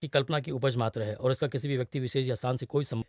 आपकी कल्पना की उपज मात्र है और इसका किसी भी व्यक्ति विशेष या स्थान से कोई संबंध।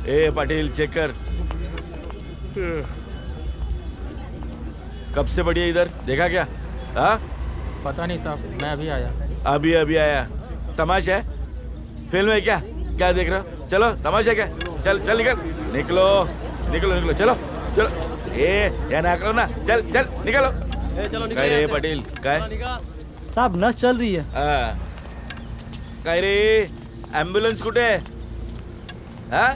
ए पाटिल चेक कर। कब से बढ़िया इधर देखा क्या? हाँ पता नहीं साहब, मैं अभी आया। अभी आया। तमाशा है? फिल्म है क्या? क्या देख रहे हो? चलो तमाशा क्या? चल चल निकलो चलो यहाँ ना करो ना। चल निकलो। काय रे पाटिल काय? साहब नस चल रही है। काय रे एम्बुलेंस कुठे? हाँ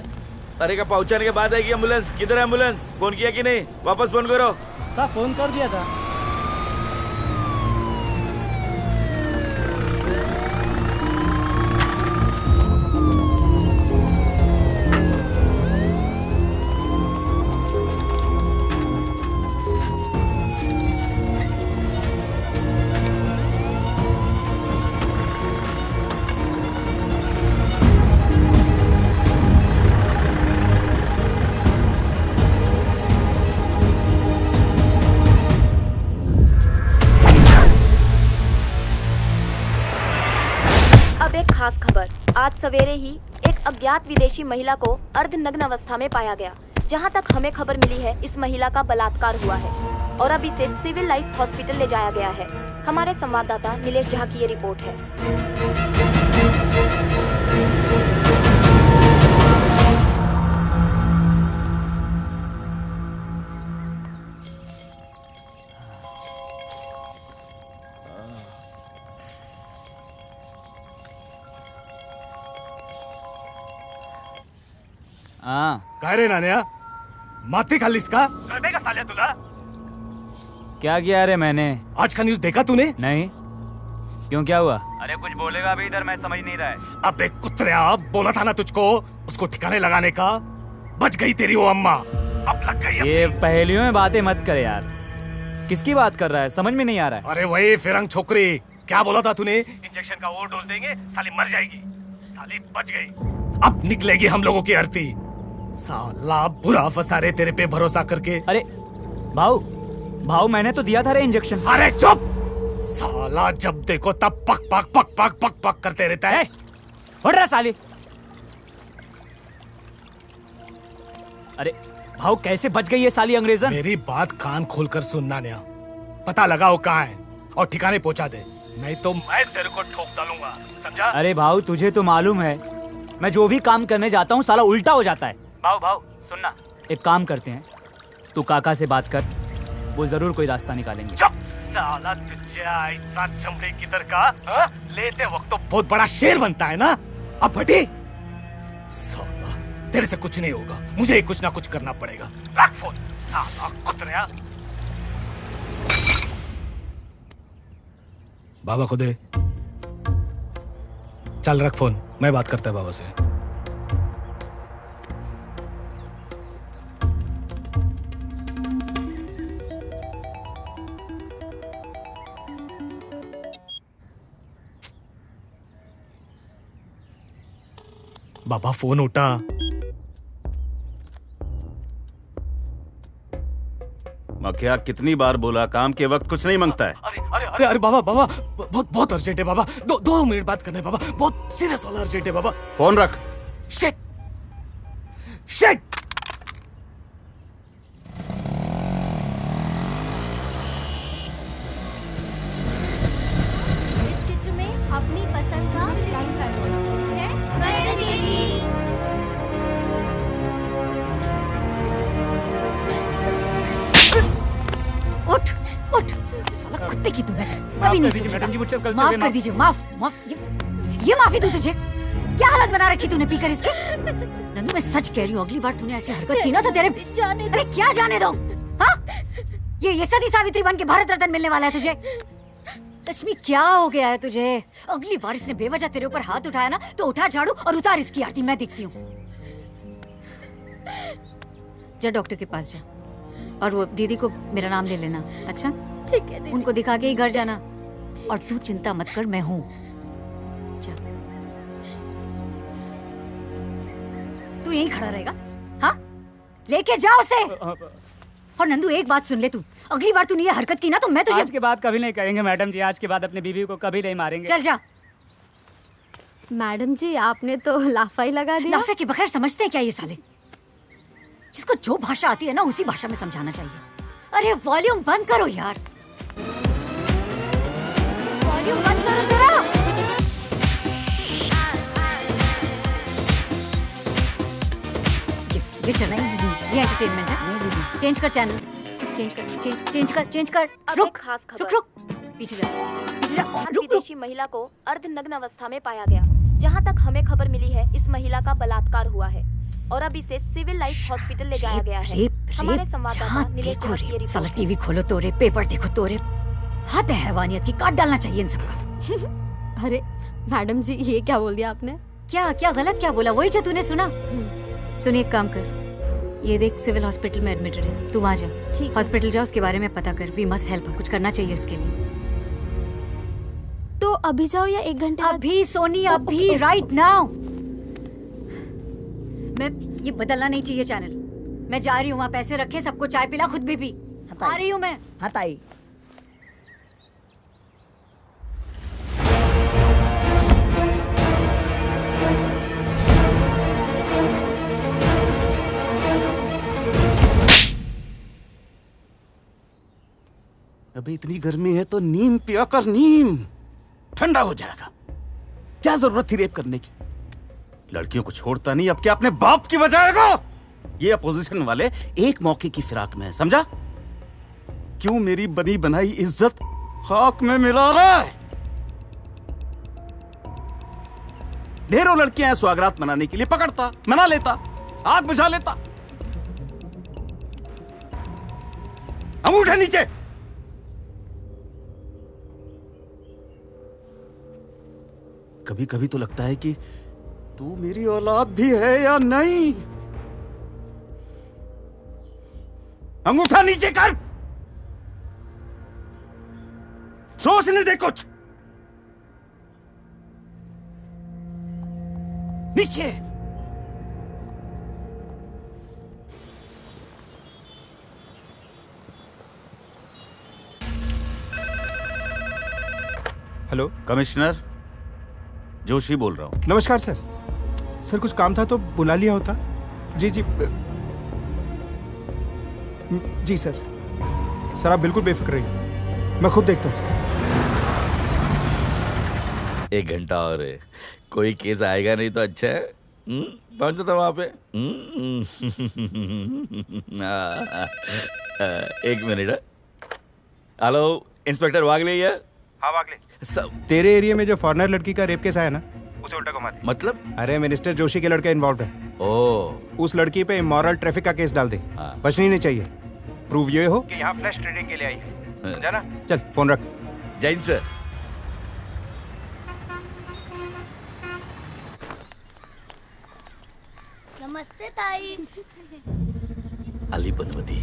अरे का पहुंचाने के बाद आएगी एम्बुलेंस? किधर है एम्बुलेंस? फोन किया कि नहीं? वापस फोन करो। साहब फोन कर दिया था। खास खबर, आज सवेरे ही एक अज्ञात विदेशी महिला को अर्धनग्न अवस्था में पाया गया। जहां तक हमें खबर मिली है, इस महिला का बलात्कार हुआ है और अब इसे सिविल लाइफ हॉस्पिटल ले जाया गया है। हमारे संवाददाता नीलेश झा की ये रिपोर्ट है। काय रे नान्या, माती खालीस का? करने का साले तुला? क्या किया रे मैंने? आज का न्यूज़ देखा तूने? नहीं, क्यों क्या हुआ? अरे कुछ बोलेगा अभी इधर, मैं समझ नहीं रहा है। अबे कुत्रिया, बोला था ना तुझको उसको ठिकाने लगाने का। बच गई तेरी वो अम्मा, अब लग गई। ये पहेलियों में बातें मत कर यार। किसकी बात कर रहा है? समझ में नहीं आ रहा है। अरे वही फिरंग छोकरी। क्या बोला था तूने? इंजेक्शन का वो डोल देंगे, साली मर जाएगी। साली बच गई, अब निकलेगी हम लोगों की आरती। साला बुरा फंसा रे तेरे पे भरोसा करके। अरे भाऊ मैंने तो दिया था रे इंजेक्शन। अरे चुप साला, जब देखो तब पक पक पक पक पक पक करते रहता है। उठ रहा साली। अरे भाऊ कैसे बच गई ये साली अंग्रेजन? मेरी बात कान खोलकर सुनना न्या, पता लगाओ कहाँ है और ठिकाने पहुंचा दे, नहीं तो मैं तेरे को ठोक डालूंगा, समझा? अरे भाऊ तुझे तो मालूम है, मैं जो भी काम करने जाता हूँ साला उल्टा हो जाता है। भाऊ सुनना, एक काम करते हैं, तू काका से बात कर, वो जरूर कोई रास्ता निकालेंगे। साला तुझे ऐसा चमड़े किधर का हा? लेते वक्त तो बहुत बड़ा शेर बनता है ना, अब फटी। साला तेरे से कुछ नहीं होगा, मुझे कुछ ना कुछ करना पड़ेगा। रख फोन साला कुत्रिया। बाबा को दे। चल रख फोन, मैं बात करता है बाबा से। बाबा फोन उठा। क्या कितनी बार बोला, काम के वक्त कुछ नहीं मांगता है। अरे बाबा बहुत अर्जेंट है बाबा। 2 मिनट बात करना है बाबा, बहुत सीरियस वाला अर्जेंट है बाबा। फोन रख। शिट। चित्र में अपनी पसंद का रंग करना उठ साला कुत्ते की तूने कभी नहीं सोचा। मैडम जी, मुझसे गलती माफ हुई, कर दीजिए, माफ ये माफी दूं तुझे? क्या हालत बना रखी तूने पीकर इसके? नंदू मैं सच कह रही हूँ, अगली बार तूने ऐसी हरकत की ना तो तेरे अरे क्या जाने दो। हाँ ये सती सावित्री बन के भारत रत्न मिलने वाला है तुझे। लक्ष्मी क्या हो गया है तुझे? अगली बार इसने बेवजह तेरे ऊपर हाथ उठाया ना तो उठा झाड़ू और उतार इसकी आरती, मैं देखती हूँ। जा डॉक्टर के पास जा और वो दीदी को मेरा नाम ले लेना। अच्छा ठीक है। उनको दिखा के ही घर जाना। और तू चिंता मत कर, मैं हूँ। जा तू यहीं खड़ा रहेगा। हाँ लेके जाओ उसे। और नंदू एक बात सुन ले, तू अगली बार तूने ये हरकत की ना तो मैं तुझे आज के बाद कभी नहीं करेंगे मैडम जी, आज के बाद अपनी बीवी को कभी नहीं मारेंगे। चल जा। मैडम जी आपने तो लाफा ही लगा दिया। लाफे के बगैर समझते हैं क्या ये साले? जिसको जो भाषा आती है ना उसी भाषा में समझाना चाहिए। अरे वॉल्यूम बंद करो यार, वॉल्यूम बंद करो जरा। ये चल रहा है, ये एंटरटेनमेंट है। चेंज कर चैनल, चेंज कर। रुक पीछे जा, रुक। विदेशी महिला को अर्धनग्न अवस्था में पाया गया। जहां तक हमें खबर मिली है, इस महिला का बलात्कार हुआ है और अब इसे सिविल लाइफ हॉस्पिटल ले जाया गया है। हमारे संवाददाता नीलेश जोशी की रिपोर्ट। साला टीवी खोलो तो रे, पेपर देखो तो रे, हद है हैवानियत की, काट डालना चाहिए इन सबका। अरे मैडम जी ये क्या बोल दिया आपने? क्या गलत क्या बोला? वही जो तूने सुना। सुन एक काम कर, ये देख सिविल हॉस्पिटल में एडमिटेड है, तू वहाँ जा। ठीक, हॉस्पिटल जा, उसके बारे में पता कर। वी मस्ट हेल्प, कुछ करना चाहिए उसके लिए। तो अभी जाओ या 1 घंटे बाद? अभी सोनी, अभी राइट नाउ। मैं ये बदलना नहीं चाहिए चैनल। मैं जा रही हूँ वहाँ, पैसे रखे, सबको चाय पिला, खुद भी पी। आ रही हूँ मैं। हाँ ताई। अबे इतनी गर्मी है तो नीम पिया कर, नीम ठंडा हो जाएगा। क्या जरूरत थी रेप करने की? लड़कियों को छोड़ता नहीं, अब क्या अपने बाप की बजाएगा? ये अपोजिशन वाले एक मौके की फिराक में है, समझा? क्यों मेरी बनी बनाई इज्जत खाक में मिला रहा है? ढेरों लड़कियां स्वागरात मनाने के लिए पकड़ता, मना लेता, आग बुझा लेता। अंगूठा नीचे। कभी कभी तो लगता है कि तू मेरी औलाद भी है या नहीं। अंगूठा नीचे कर, सोचने दे कुछ। नीचे। हेलो, कमिश्नर जोशी बोल रहा हूं। नमस्कार सर। सर कुछ काम था तो बुला लिया होता। जी जी सर। सर आप बिल्कुल बेफिक्र रहिए, मैं खुद देखता हूँ। 1 घंटा और है, कोई केस आएगा नहीं तो अच्छा है। पहुंचो तो वहां पे। 1 मिनट। हेलो इंस्पेक्टर वागले है? हाँ वागले। तेरे एरिया में जो फॉरेनर लड़की का रेप केस आया ना, उसे उल्टा घुमा दे। मतलब? अरे मिनिस्टर जोशी के लड़का इन्वॉल्व है। ओह। उस लड़की पे इमोरल ट्रैफिक का केस डाल दे। बचनी नहीं चाहिए। प्रूव ये हो कि यहाँ फ्लैश ट्रेडिंग के लिए आई है, समझा ना? चल फोन रख। जैन सर। नमस्ते ताई। अली बनवती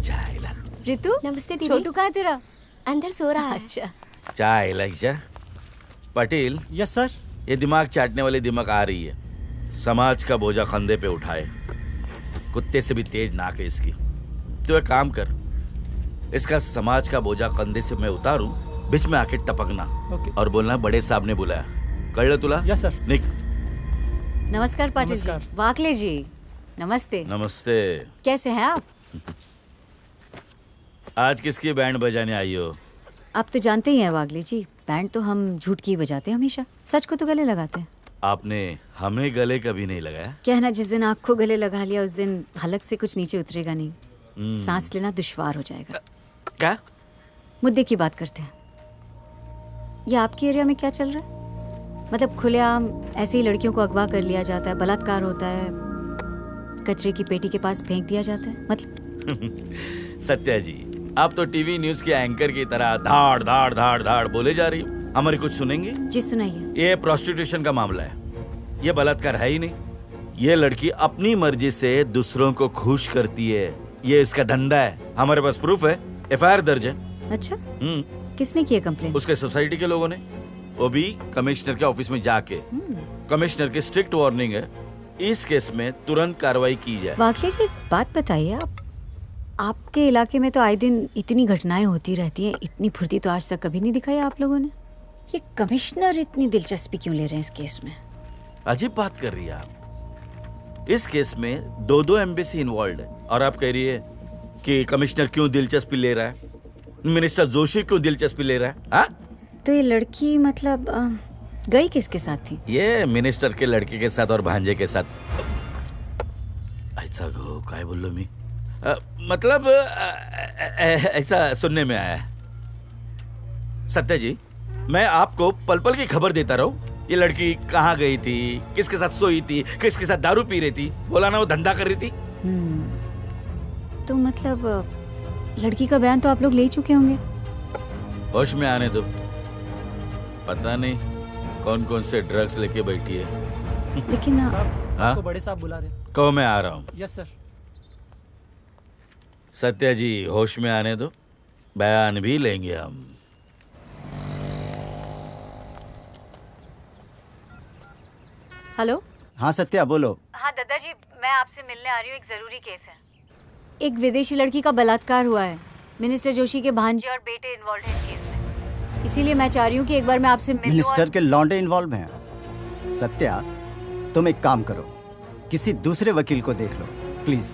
चायला। रितु नमस्ते दीदी। छोटू कहाँ तेरा? अंदर सो रहा है। अच्छा। चायला ईशा। पाटिल। Yes sir. ये दिमाग चाटने वाली दिमाग आ रही है, समाज का बोझा कंधे पे उठाए, कुत्ते से भी तेज नाक है इसकी। तो एक काम कर, इसका समाज का बोझा कंधे से मैं उतारूं, बीच में आके टपकना और बोलना बड़े साहब ने बुलाया। कळलं तुला? Yes sir. निक। नमस्कार पाटिल जी। वाकले जी नमस्ते। नमस्ते। कैसे हैं आप? आज किसकी बैंड बजाने आई हो? आप तो जानते ही हैं वागले जी, बैंड तो हम झूठ की बजाते हैं हमेशा, सच को तो गले लगाते हैं। आपने हमें गले कभी नहीं लगाया? कहना जिस दिन आँख को गले लगा लिया उस दिन हलक से कुछ नीचे उतरेगा नहीं, सांस लेना दुश्वार हो जाएगा। क्या? मुद्दे की बात करते हैं। ये आपके एरिया में क्या चल रहा है? मतलब खुलेआम ऐसे ही लड़कियों को अगवा कर लिया जाता है, बलात्कार होता है, कचरे की पेटी के पास फेंक दिया जाता है, मतलब। सत्या जी, आप तो टीवी न्यूज के एंकर की तरह धाड़ धाड़ धाड़ धाड़ बोले जा रही हो। हमारे कुछ सुनेंगे? जी सुनाइए। ये प्रोस्टिट्यूशन का मामला है, ये बलात्कार है ही नहीं। ये लड़की अपनी मर्जी से दूसरों को खुश करती है, ये इसका धंधा है। हमारे पास प्रूफ है, एफआईआर दर्ज है। अच्छा, किसने किया कंप्लेंट? उसके सोसाइटी के लोगों ने, वो भी कमिश्नर के ऑफिस में जाके। कमिश्नर की स्ट्रिक्ट वार्निंग है, इस केस में तुरंत कार्रवाई की जाए। वाकई जी, बात बताइए, आपके इलाके में तो आए दिन इतनी घटनाएं होती रहती हैं, इतनी फुर्ती तो आज तक कभी नहीं दिखाई आप लोगों ने। ये कमिश्नर इतनी दिलचस्पी क्यों ले रहे हैं इस केस में? अजीब बात कर रही है आप। इस केस में दो एम्बेसी इन्वॉल्व है और आप कह रही है कि कमिश्नर क्यों दिलचस्पी ले रहा है, मिनिस्टर जोशी क्यों दिलचस्पी ले रहा है? हा? तो ये लड़की मतलब गई किसके साथ थी? ये मिनिस्टर के लड़के के साथ और भांजे के साथ। ऐसा काय बोल लो मी, मतलब ऐसा सुनने में आया है। सत्या जी, मैं आपको पल पल की खबर देता रहूं, ये लड़की कहाँ गई थी, किसके साथ सोई थी, किसके साथ दारू पी रही थी, बोला ना वो धंधा कर रही थी। तो मतलब लड़की का बयान तो आप लोग ले चुके होंगे। होश में आने दो, पता नहीं कौन कौन से ड्रग्स लेके बैठी है। लेकिन आपको बड़े साहब बुला रहे। कहो मैं आ रहा हूँ। Yes sir. सत्या जी, होश में आने दो, बयान भी लेंगे हम। हेलो। हाँ सत्या बोलो। हाँ दादाजी, मैं आपसे मिलने आ रही हूँ, एक जरूरी केस है। एक विदेशी लड़की का बलात्कार हुआ है, मिनिस्टर जोशी के भांजे और बेटे इन्वॉल्व हैं इस केस में, इसीलिए मैं चाह रही हूँ कि एक बार मैं आपसे मिलूं। मिनिस्टर के लौंडे इन्वॉल्व हैं। सत्या, तुम एक काम करो, किसी दूसरे वकील को देख लो प्लीज।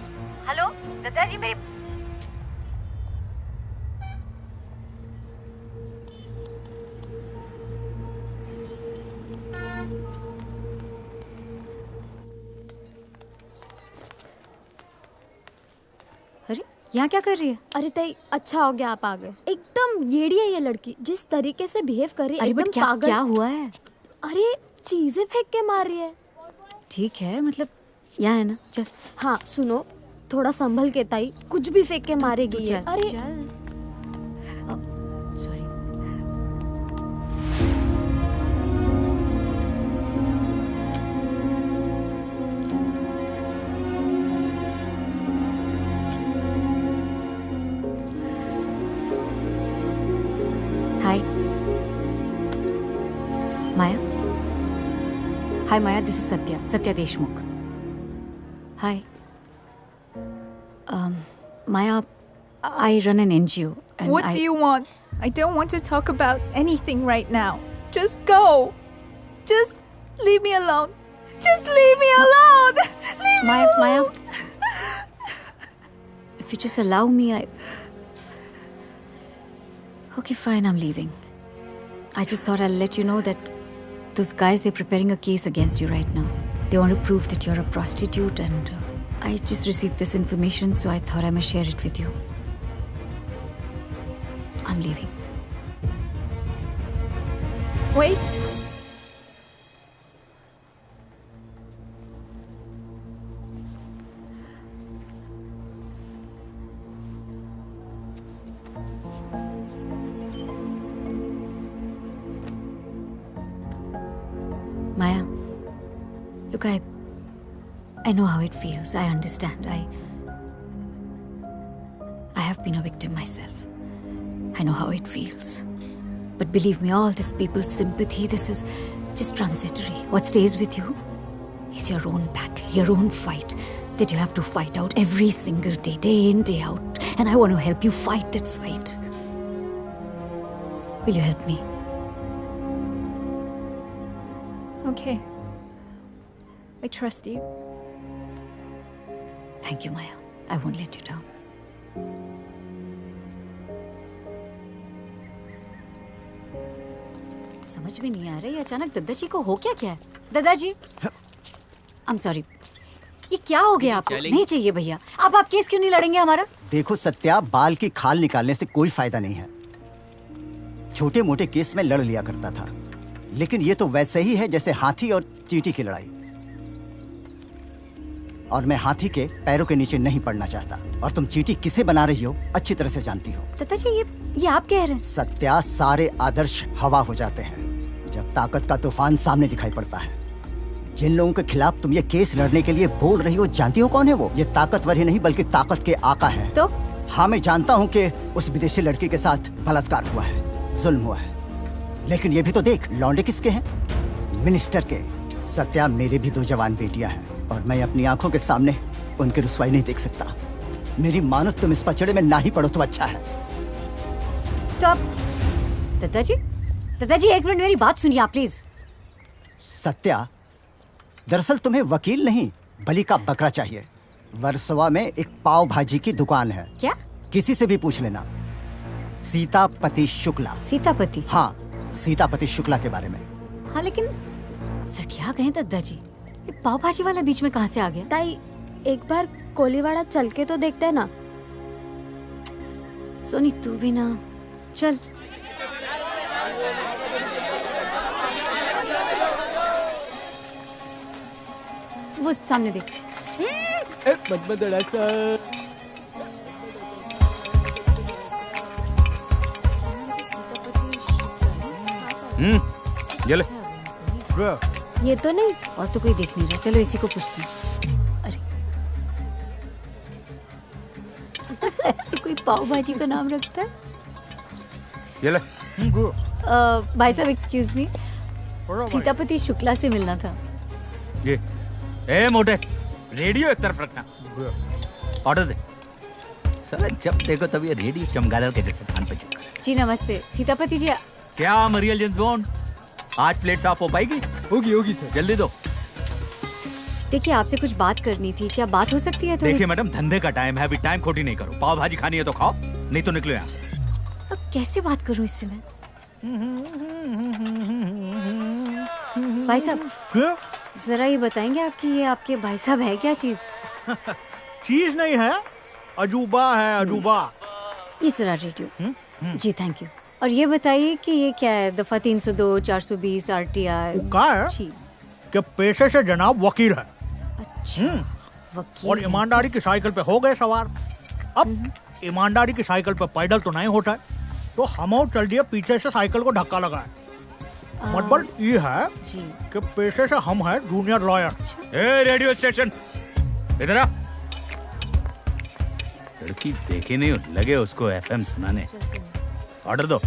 हेलो दादाजी, मेरी यहाँ क्या कर रही है? अरे ताई, अच्छा हो गया आप आ गए। एकदम येड़ी है ये लड़की, जिस तरीके से बिहेव कर रही है एकदम पागल। क्या हुआ है? अरे चीजें फेंक के मार रही है। ठीक है, मतलब यहाँ है ना, जस्ट। हाँ सुनो, थोड़ा संभल के ताई, कुछ भी फेंक के मारेगी ये। अरे sorry. Hi. Maya. Hi Maya, this is Satya Deshmukh. Hi. Maya, I run an NGO. And what do you want? I don't want to talk about anything right now. Just go. Just leave me alone. Just leave me alone. Leave me alone. Maya, if you just allow me, Okay, fine, I'm leaving. I just thought I'll let you know that those guys, they're preparing a case against you right now. They want to prove that you're a prostitute, and I just received this information, so I thought I must share it with you. I'm leaving. Wait. Maya, look, I know how it feels. I understand. I have been a victim myself. I know how it feels. But believe me, all this people's sympathy, this is just transitory. What stays with you is your own battle, your own fight. that you have to fight out every single day, day in, day out. And I want to help you fight that fight. Will you help me? Okay. I trust you. Thank you, Maya. I won't let you down. समझ में नहीं आ रहा है अचानक दादाजी को हो क्या क्या है? दादाजी, I'm sorry. ये क्या हो गया आपको? नहीं चाहिए भैया। आप केस क्यों नहीं लड़ेंगे हमारा? देखो सत्या, बाल की खाल निकालने से कोई फायदा नहीं है। छोटे मोटे केस में लड़ लिया करता था, लेकिन ये तो वैसे ही है जैसे हाथी और चींटी की लड़ाई। और मैं हाथी के पैरों के नीचे नहीं पड़ना चाहता, और तुम चींटी किसे बना रही हो अच्छी तरह से जानती हो। दादाजी ये आप कह रहे हैं? सत्या, सारे आदर्श हवा हो जाते हैं जब ताकत का तूफान सामने दिखाई पड़ता है। जिन लोगों के खिलाफ तुम ये केस लड़ने के लिए बोल रही हो, जानती हो कौन है वो? ये ताकतवर ही नहीं बल्कि ताकत के आका है। तो? हाँ, मैं जानता हूँ कि उस विदेशी लड़की के साथ बलात्कार हुआ है, जुल्म हुआ है, लेकिन ये भी तो देख, लौंडे किसके हैं? मिनिस्टर के। सत्या, मेरे भी 2 जवान बेटियां हैं और मैं अपनी आंखों के सामने उनकी रुसवाई नहीं देख सकता। मेरी मानो तुम इस पचड़े में ना ही पड़ो तो अच्छा है। तो आप दादाजी 1 मिनट मेरी बात सुनिए आप प्लीज। सत्या, दरअसल तुम्हें वकील नहीं बलि का बकरा चाहिए। वर्सोवा में एक पाव भाजी की दुकान है। क्या? किसी से भी पूछ लेना। सीतापति शुक्ला। सीतापति? हाँ, सीतापति शुक्ला के बारे में। हाँ, लेकिन सठिया गए दादाजी, ये पाव भाजी वाला बीच में कहाँ से आ गया? ताई, एक बार कोलीवाड़ा चल के तो देखते हैं ना। सोनी तू भी ना चल। वो सामने देख। ये ले। ये तो नहीं। और तो कोई देख नहीं रहा, चलो इसी को पूछते हैं। अरे ऐसे कोई पाव भाजी का नाम रखता है? ये ले। भाई साहब एक्सक्यूज मी, सीतापति शुक्ला से मिलना था। ये ए मोटे, रेडियो एक तरफ रखना। ऑर्डर दे। साला जब देखो तब ये रेडियो चमगादड़ के जैसे कान पे चिपका। जी नमस्ते सीतापति जी। क्या मरियल जेम्स बॉन्ड, आज प्लेट साफ हो पाएगी? होगी सर। जल्दी दो। देखिए आपसे कुछ बात करनी थी, क्या बात हो सकती है? देखिए मैडम, धंधे का टाइम है, अभी टाइम खोटी नहीं करो। पाव भाजी खानी है तो खाओ, नहीं तो निकलो यहाँ से। अब कैसे बात करूं इससे मैं? भाई साहब जरा ये बताएंगे आपकी ये आपके भाई साहब है क्या चीज? चीज नहीं है, अजूबा है, अजूबा। इस रहा रेडियो। Ji thank you. और ये बताइए कि ये क्या है? दफा 302, 420 RTI क्या है? कि पेशे से जनाब वकील है। अच्छा वकील। और ईमानदारी की साइकिल पे हो गए सवार। अब ईमानदारी की साइकिल पे पैदल तो नहीं होता है, तो हम और चल दिए पीछे से साइकिल को धक्का लगाए। मतलब ये है कि पेशे से हम है जूनियर लॉयर। ए रेडियो स्टेशन इधर आ। लड़की देखे नहीं लगे उसको FM सुनाने। ऑर्डर दो।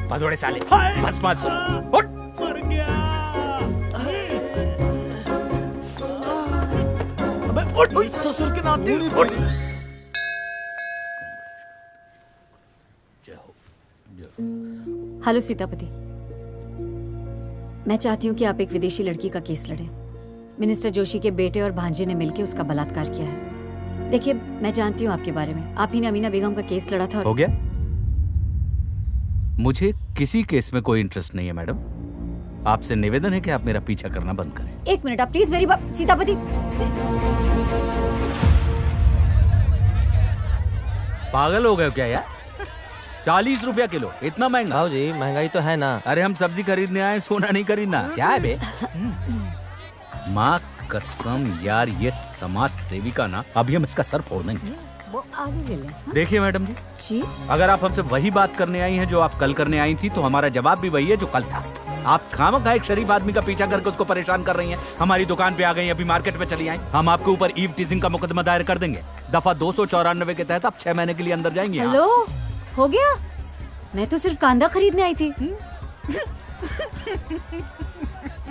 बदोड़े साले, बस बस उठ। मर गया। अबे उठ, ससुर के नाते उठ। हेलो सीतापति, मैं चाहती हूँ कि आप एक विदेशी लड़की का केस लड़ें। मिनिस्टर जोशी के बेटे और भांजे ने मिलकर उसका बलात्कार किया है। देखिए मैं जानती हूँ आपके बारे में, आप ही ने अमीना बेगम का केस लड़ा था। हो गया? मुझे किसी केस में कोई इंटरेस्ट नहीं है मैडम। आपसे निवेदन है कि आप मेरा पीछा करना बंद करें। एक मिनट आप प्लीज मेरी बात। सीतापति, पागल हो गए क्या यार? 40 रुपया किलो, इतना महंगा? भाव जी महंगाई तो है ना। अरे हम सब्जी खरीदने आए, सोना नहीं खरीदना। क्या है बे? माँ कसम यार, ये समाज सेविका ना, अभी हम इसका सर फोड़ देंगे। वो आगे ले ले। देखिए मैडम जी, जी अगर आप हमसे वही बात करने आई हैं जो आप कल करने आई थी, तो हमारा जवाब भी वही है जो कल था। आप खामखा एक शरीफ आदमी का पीछा करके उसको परेशान कर रही हैं। हमारी दुकान पे आ गई, अभी मार्केट में चली आई। हम आपके ऊपर ईव टीजिंग का मुकदमा दायर कर देंगे। दफा 294 के तहत आप 6 महीने के लिए अंदर जाएंगे। हेलो, हो गया? मैं तो सिर्फ कांदा खरीदने आई थी।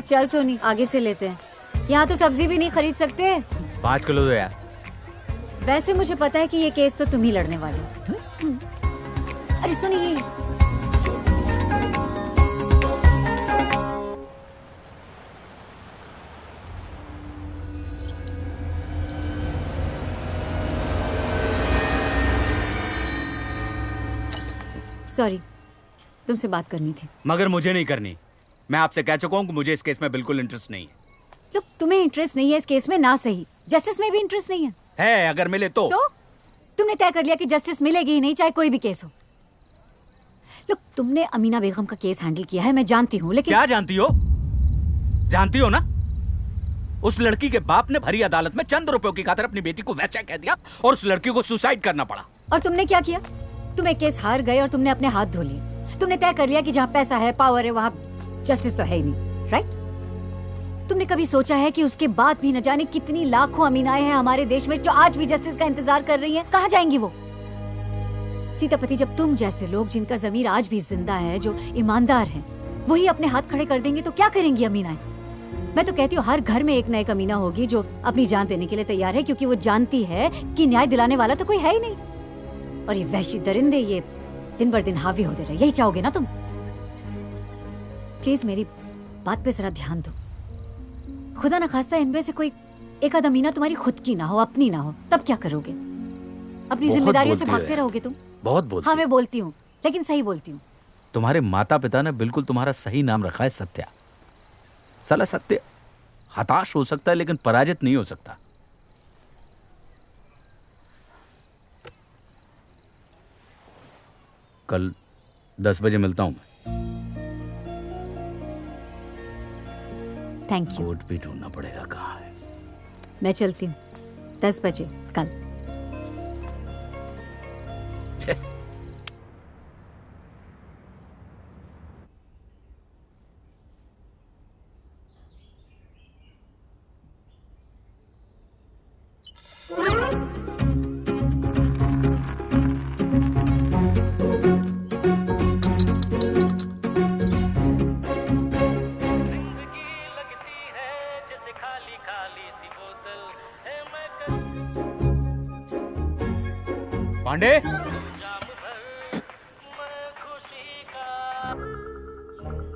चल सोनी, आगे से लेते हैं। यहाँ तो सब्जी भी नहीं खरीद सकते। 5 किलो दो यार। वैसे मुझे पता है कि ये केस तो तुम ही लड़ने वाले हो। अरे सुनिए, सॉरी, तुमसे बात करनी थी। मगर मुझे नहीं करनी। मैं आपसे कह चुका हूँ कि मुझे इस केस में बिल्कुल इंटरेस्ट नहीं है। लोग, तुम्हें इंटरेस्ट नहीं है इस केस में ना सही, जस्टिस में भी इंटरेस्ट नहीं है। अगर मिले तो तुमने तय कर लिया कि जस्टिस मिलेगी ही नहीं, चाहे कोई भी केस हो। लोग, तुमने अमीना बेगम का केस हैंडल किया है, मैं जानती हूँ, लेकिन क्या जानती हो? जानती हो ना, उस लड़की के बाप ने भरी अदालत में चंद रुपयों की खातिर अपनी बेटी को वैसा कह दिया और उस लड़की को सुसाइड करना पड़ा। और तुमने क्या किया? तुम एक केस हार गए और तुमने अपने हाथ धो लिए। तुमने तय कर लिया कि जहाँ पैसा है, पावर है, वहाँ जस्टिस तो है ही नहीं, राइट? तुमने कभी सोचा है कि उसके बाद भी न जाने कितनी लाखों अमीनाएं हैं हमारे देश में जो आज भी जस्टिस का इंतजार कर रही हैं? कहाँ जाएंगी वो? सीतापति, जब तुम जैसे लोग जिनका ज़मीर आज भी जिंदा है, जो ईमानदार हैं, वही अपने हाथ खड़े कर देंगे तो क्या करेंगी अमीनाएं? मैं तो कहती हूँ हर घर में एक न एक अमीना होगी जो अपनी जान देने के लिए तैयार है, क्योंकि वो जानती है कि न्याय दिलाने वाला तो कोई है ही नहीं। और ये वहशी दरिंदे ये दिन बर दिन हावी होते रहे, यही चाहोगे ना तुम? प्लीज मेरी बात पे जरा ध्यान दो। खुदा न खास्ता इनमें से कोई एक आध अमीना तुम्हारी खुद की ना हो, अपनी ना हो, तब क्या करोगे? अपनी जिम्मेदारियों से भागते रहोगे तुम? बहुत बोलती। हाँ, मैं बोलती हूँ, लेकिन सही बोलती हूँ। तुम्हारे माता पिता ने बिल्कुल तुम्हारा सही नाम रखा है, सत्या। साला सत्य हताश हो सकता है लेकिन पराजित नहीं हो सकता। कल 10 बजे मिलता हूं मैं। Thank you. कोर्ट भी ढूंढना पड़ेगा कहाँ है। मैं चलती हूँ 10 बजे कल। पांडे,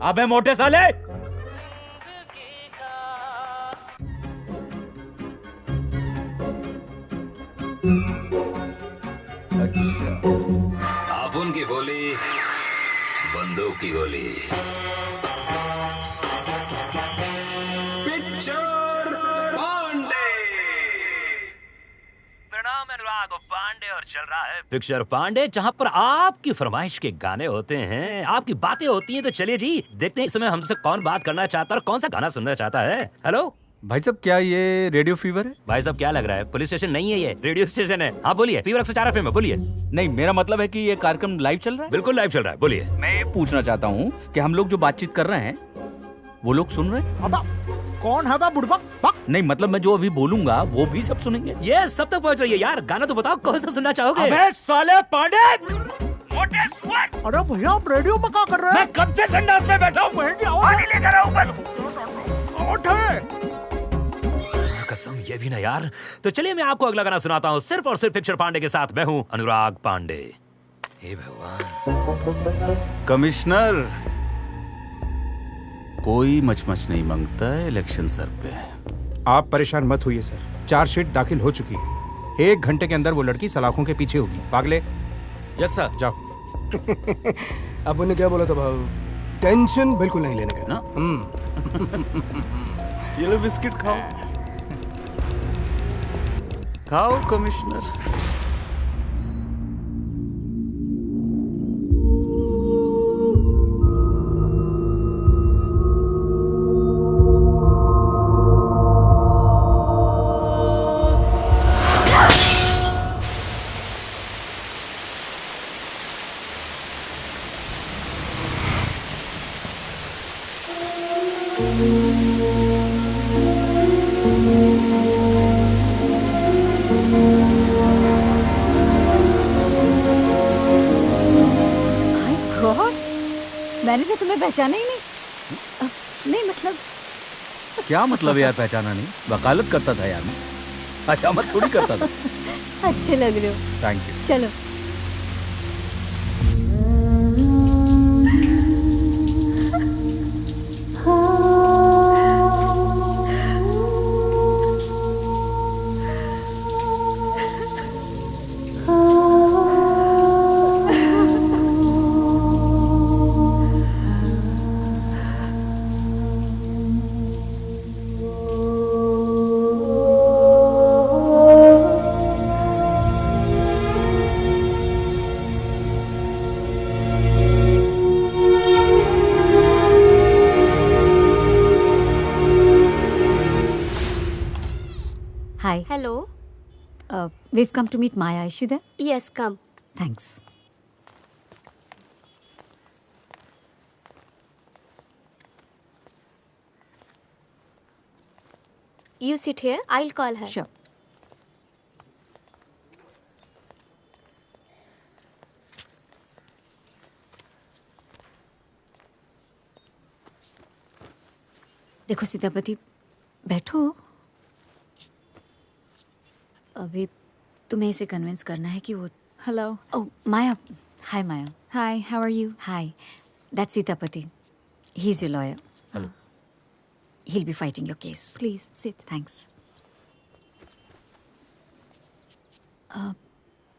अबे मोटे साले, आपुन की बोली, बंदूक की गोली। चल रहा है पिक्चर पांडे, जहाँ पर आपकी फरमाइश के गाने होते हैं, आपकी बातें होती हैं। तो चलिए जी, देखते हैं इस समय हमसे कौन बात करना चाहता है और कौन सा गाना सुनना चाहता है। हेलो भाई साहब, क्या ये रेडियो फीवर है? भाई साहब, क्या लग रहा है? पुलिस स्टेशन नहीं है, ये रेडियो स्टेशन है। हाँ बोलिए, फीवर 104 FM है, बोलिए। नहीं, मेरा मतलब है कि ये कार्यक्रम लाइव चल रहा है। बिल्कुल लाइव चल रहा है, बोलिए। मैं ये पूछना चाहता हूँ कि हम लोग जो बातचीत कर रहे हैं वो लोग सुन रहे हैं? कौन है बुढ़बा? नहीं, मतलब मैं जो अभी बोलूंगा वो भी सब सुनेंगे? ये सब तक पहुंच रही है यार। गाना तो बताओ, कौन सा सुनना चाहोगे? अबे साले पांडे, अरे भैया आप रेडियो में क्या कर रहे हैं? मैं कब से संडास में बैठा हूँ, पानी लेकर आओ ऊपर। कसम, ये भी ना यार। तो चलिए मैं आपको अगला गाना सुनाता हूँ, सिर्फ और सिर्फ पिक्चर पांडे के साथ। मैं हूँ अनुराग पांडे। हे भगवान। कमिश्नर, कोई मचमच नहीं मांगता है इलेक्शन सर पे। आप परेशान मत होइए सर, चार्जशीट दाखिल हो चुकी है। 1 घंटे के अंदर वो लड़की सलाखों के पीछे होगी। पागले। Yes sir. जाओ। अब उन्हें क्या बोला था भाऊ? टेंशन बिल्कुल नहीं लेने का ना। ये लो बिस्किट खाओ, खाओ कमिश्नर। मैंने तो तुम्हें पहचाना ही नहीं। नहीं मतलब क्या मतलब यार पहचाना नहीं? वकालत करता था यार मैं, हजामत थोड़ी करता था। अच्छे लग रहे हो। Thank you. चलो Hi. Hello. We've come to meet Maya. Is she there? Yes, come. Thanks. You sit here. I'll call her. Sure. देखो सीतापति, बैठो। अभी तुम्हें इसे कन्विंस करना है कि वो Hello. Oh, Maya. Hi, Maya. Hi, how are you? Hi. That's Sitapati. He's your lawyer. Hello. He'll be fighting your case. Please, sit. Thanks.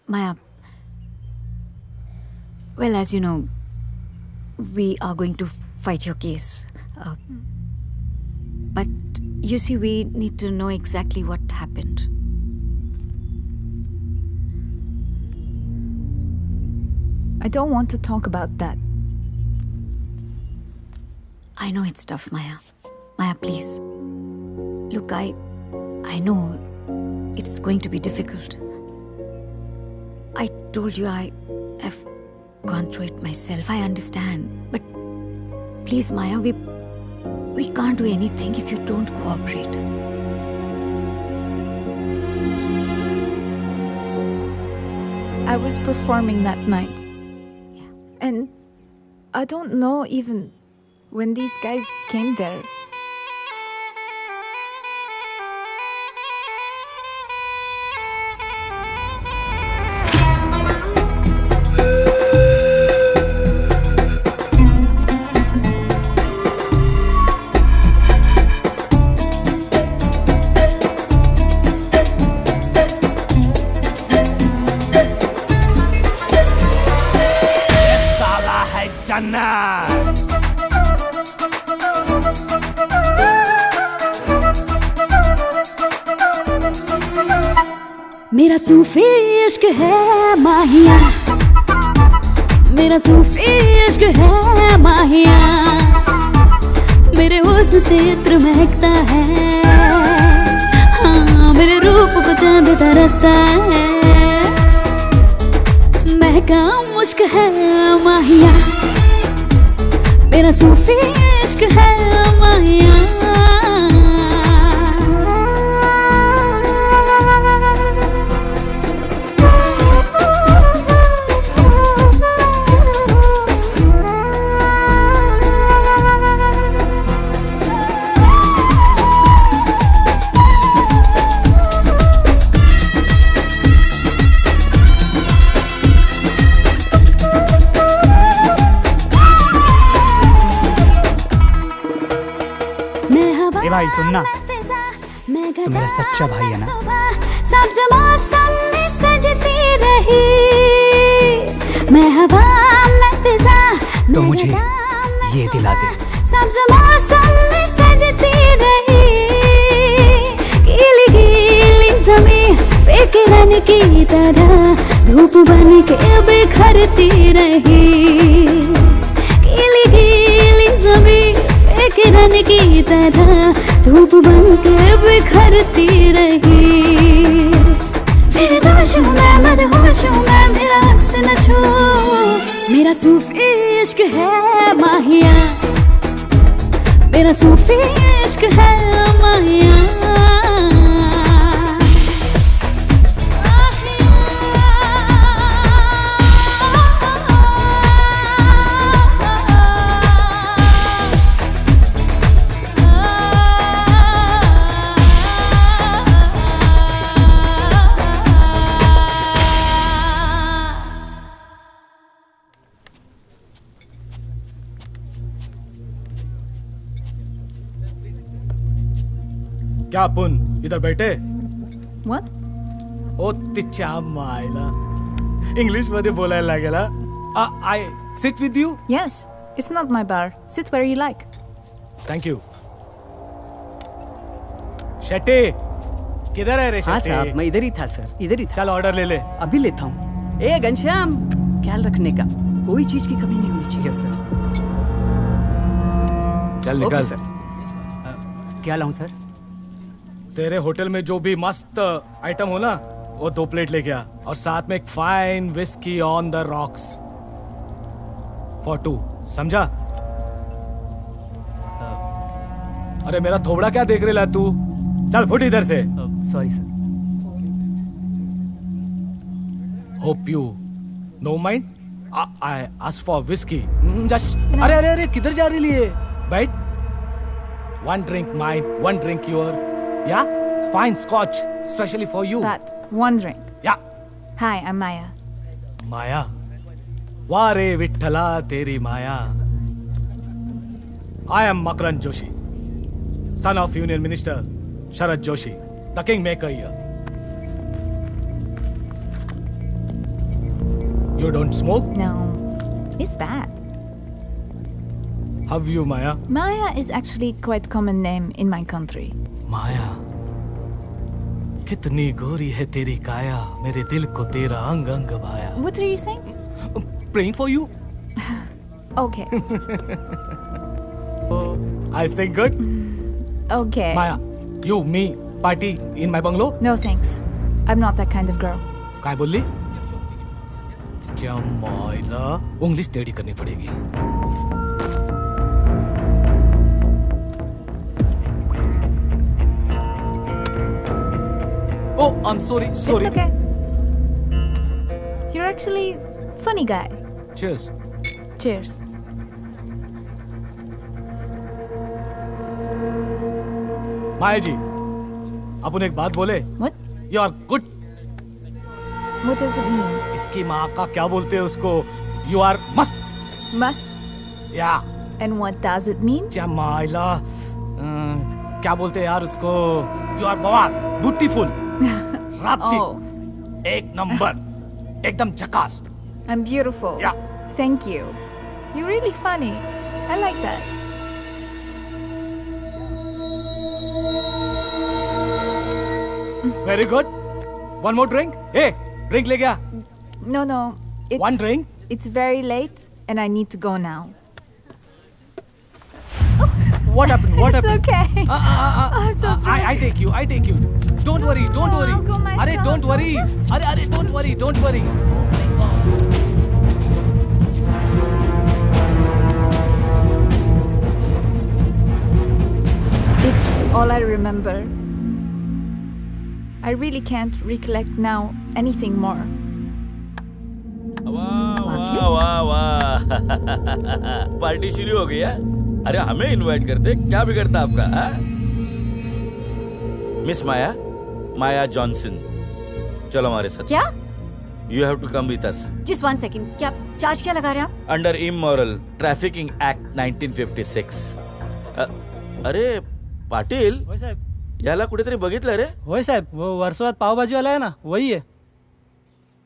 Maya. Well, as you know, we are going to fight your case. But you see, we need to know exactly what happened. I don't want to talk about that. I know it's tough, Maya. Maya, please. Look, I know it's going to be difficult. I told you I have gone through it myself. I understand. But please, Maya, we can't do anything if you don't cooperate. I was performing that night. And I don't know even when these guys came there. मेरा सूफी इश्क है माहिया, मेरा सूफी इश्क है माहिया, मेरे हुस्न से इत्र महकता है, हाँ मेरे रूप को चांद तरसता है, महका मुश्क है माहिया, मेरा सूफी इश्क है माहिया। भाई सुनना, तू मेरा सच्चा भाई है ना? सब्ज मौसम में सजती रही मैं हवा में फिजा, तो मुझे ये दिला दे। सब्ज मौसम में सजती रही गीली गीली ज़मीं पे किरण की तरह धूप बन के बिखरती रही गीली गीली ज़मीं पे किरण की तरह धूप बन के बिखरती रही। फिर दोष हूँ मैं मदहोश हूँ मैं मेरा अक्स न छू। मेरा सूफी इश्क है माहिया मेरा सूफी इश्क है माहिया। क्या पुन इधर बैठे? What? ओ तिच्या मायला इंग्लिश मध्ये बोलायला लागेल हा. I sit with you? Yes. It's not my bar. Sit where you like. Thank you. Shetty किधर है रे हाँ शेट्टी? साहब मैं इधर ही था सर, इधर ही था। चल ऑर्डर ले ले। अभी लेता हूँ। ए घनश्याम ख्याल रखने का, कोई चीज की कमी नहीं होनी चाहिए सर। चल निकल सर। क्या लाऊं सर? तेरे होटल में जो भी मस्त आइटम हो ना वो 2 प्लेट लेके आ और साथ में एक fine whisky on the rocks for 2 समझा? अरे मेरा थोबड़ा क्या देख रहे ला तू? चल फुट इधर से। Sorry sir. Hope you know mind I ask for whisky just. अरे अरे अरे किधर जा रही है? बैठ। 1 drink mine, 1 drink your. Yeah? Fine scotch, especially for you. But 1 drink. Yeah. Hi, I'm Maya. माया वाह रे विठ्ठला तेरी माया। I am Makran Joshi, son of Union Minister Sharad Joshi, the kingmaker here. You don't smoke? No, it's bad. How are you, Maya? Maya is actually quite common name in my country. माया कितनी गोरी है तेरी काया मेरे दिल को तेरा अंग अंग भाया। What are you saying? Praying for you. Okay. I sing good. Okay. Maya, you, me, party in my bungalow? No thanks. I'm not that kind of girl. काय बोली? जमाइला इंग्लिश टेढ़ी करनी पड़ेगी। Oh, I'm sorry. It's okay. You're actually funny guy. Cheers. Cheers. माया जी, अपन एक बात बोले? What? You are good. What does it mean? इसकी माँ का क्या बोलते हैं उसको? You are must. Must. Yeah. And what does it mean? जमाइला क्या बोलते हैं यार उसको? You are बवाल, beautiful. रापची, एक नंबर, एकदम झकास। I'm beautiful. Yeah. Thank you. You're really funny. I like that. Very good. One more drink? Hey, drink ले गया? No, no. It's, One drink? It's very late and I need to go now. What happened? What It's happened? okay. I'm so drunk. I take you. I take you. Don't worry. Don't worry. I'll go myself. अरे don't worry. अरे don't worry. Don't worry. It's all I remember. I really can't recollect now anything more. वाह वाह वाह party शुरू हो गई है। अरे हमें इनवाइट करते, क्या बिगड़ता आपका? मिस माया, माया जॉनसन, चलो हमारे साथ। क्या? You have to come with us. Just 1 second. क्या चार्ज क्या लगा रहे हैं आप? Under Immoral Trafficking Act 1956. अरे पाटील, याला कुठेतरी बघितलं रे? होय साहेब, वो वर्सोवात पावभाजी वाला आहे ना, वही है।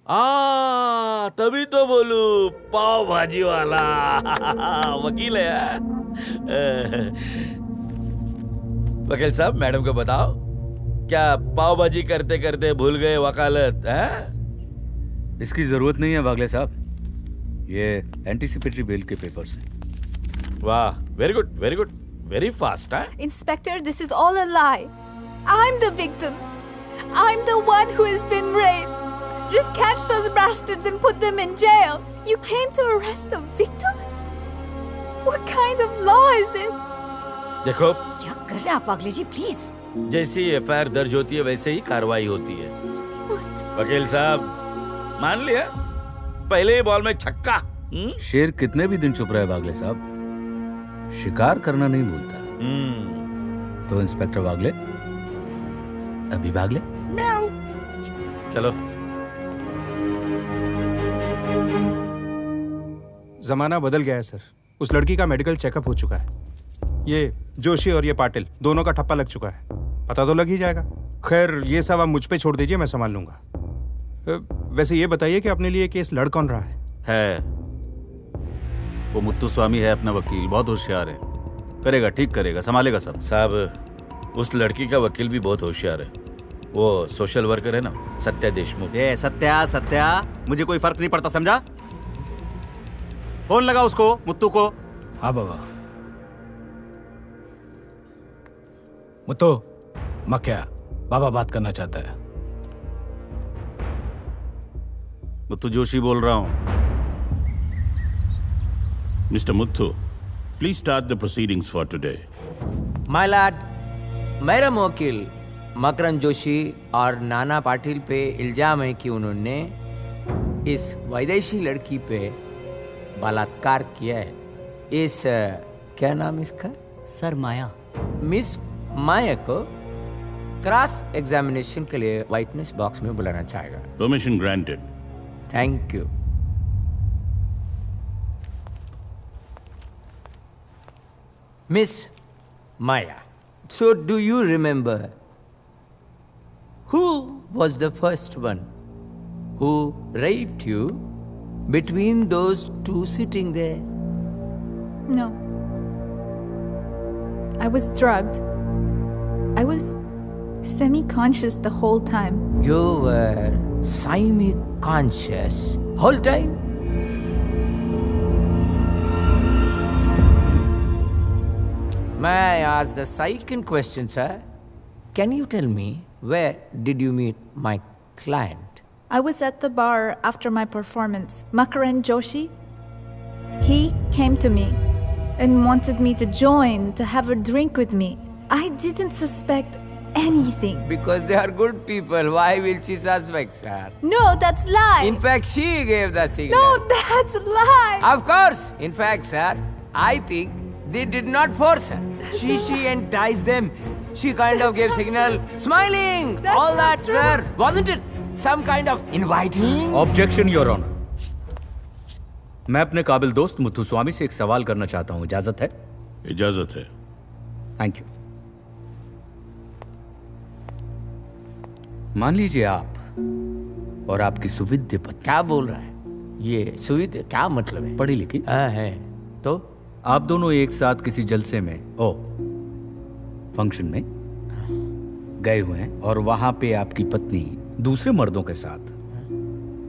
तभी तो बोलू पाव भाजी वाला वकील है यार। वकील साहब मैडम को बताओ, क्या पाव भाजी करते करते भूल गए वकालत है? इसकी जरूरत नहीं है वागले साहब, ये एंटीसिपेटरी बेल के पेपर्स हैं। वाह, very good, very good, very fast है। Inspector, this is all a lie. I'm the victim. I'm the one who has been raped. Just catch those bastards and put them in jail. You came to arrest the victim? What kind of law is it? देखो, क्या कर रहे हैं आप वागले जी, please. जैसी FIR दर्ज होती है वैसे ही कार्रवाई होती है। वकील साहब मान लिया, पहले ही बॉल में छक्का। शेर कितने भी दिन चुप रहे वागले साहब, शिकार करना नहीं भूलता। तो इंस्पेक्टर वागले अभी भाग ले। चलो। जमाना बदल गया है सर, उस लड़की का मेडिकल चेकअप हो चुका है। ये जोशी और ये पाटिल दोनों का ठप्पा लग चुका है, पता तो लग ही जाएगा। खैर ये सब आप मुझ पे छोड़ दीजिए, मैं संभाल लूंगा। वैसे ये बताइए कि अपने लिए केस लड़ कौन रहा है? वो मुत्तुस्वामी है अपना वकील, बहुत होशियार है, करेगा, ठीक करेगा, संभालेगा सब। साहब उस लड़की का वकील भी बहुत होशियार है, वो सोशल वर्कर है ना, सत्या देशमुख। ये सत्या मुझे कोई फर्क नहीं पड़ता, समझा? फोन लगा उसको, मुत्तू को। हाँ बाबा। मुत्तू, मक्या बाबा बात करना चाहता है। मुत्तू जोशी बोल रहा हूँ। Mr. Muthu, please start the proceedings for today. My lad, मेरा वकील मकरंद जोशी और नाना पाटिल पे इल्जाम है कि उन्होंने इस विदेशी लड़की पे बलात्कार किया है। इस क्या नाम इसका? सर माया। मिस माया को क्रॉस एग्जामिनेशन के लिए विटनेस बॉक्स में बुलाना चाहेगा। Permission granted. Thank you. Miss Maya, so do you remember who was the first one who raped you between those two sitting there? No. I was drugged. I was semi-conscious the whole time. You were semi-conscious whole time? May I ask the second question, sir? Can you tell me where did you meet my client? I was at the bar after my performance. Makaran Joshi, he came to me and wanted me to join, to have a drink with me. I didn't suspect anything. Because they are good people, why will she suspect, sir? No, that's lie. In fact, she gave the signal. No, that's lie. Of course. In fact, sir, I think they did not force her. She enticed them. She kind of gave signal, smiling, all that, sir. Wasn't it some kind of inviting? Objection, Your Honor. मैं अपने काबिल दोस्त मुत्तुस्वामी से एक सवाल करना चाहता हूँ, इजाजत है? इजाजत है। Thank you. मान लीजिए आप और आपकी सुविद्य पत्नी। क्या बोल रहा है ये? सुविद्य क्या मतलब है? पढ़ी लिखी है। तो आप दोनों एक साथ किसी जलसे में फंक्शन में गए हुए हैं और वहां पे आपकी पत्नी दूसरे मर्दों के साथ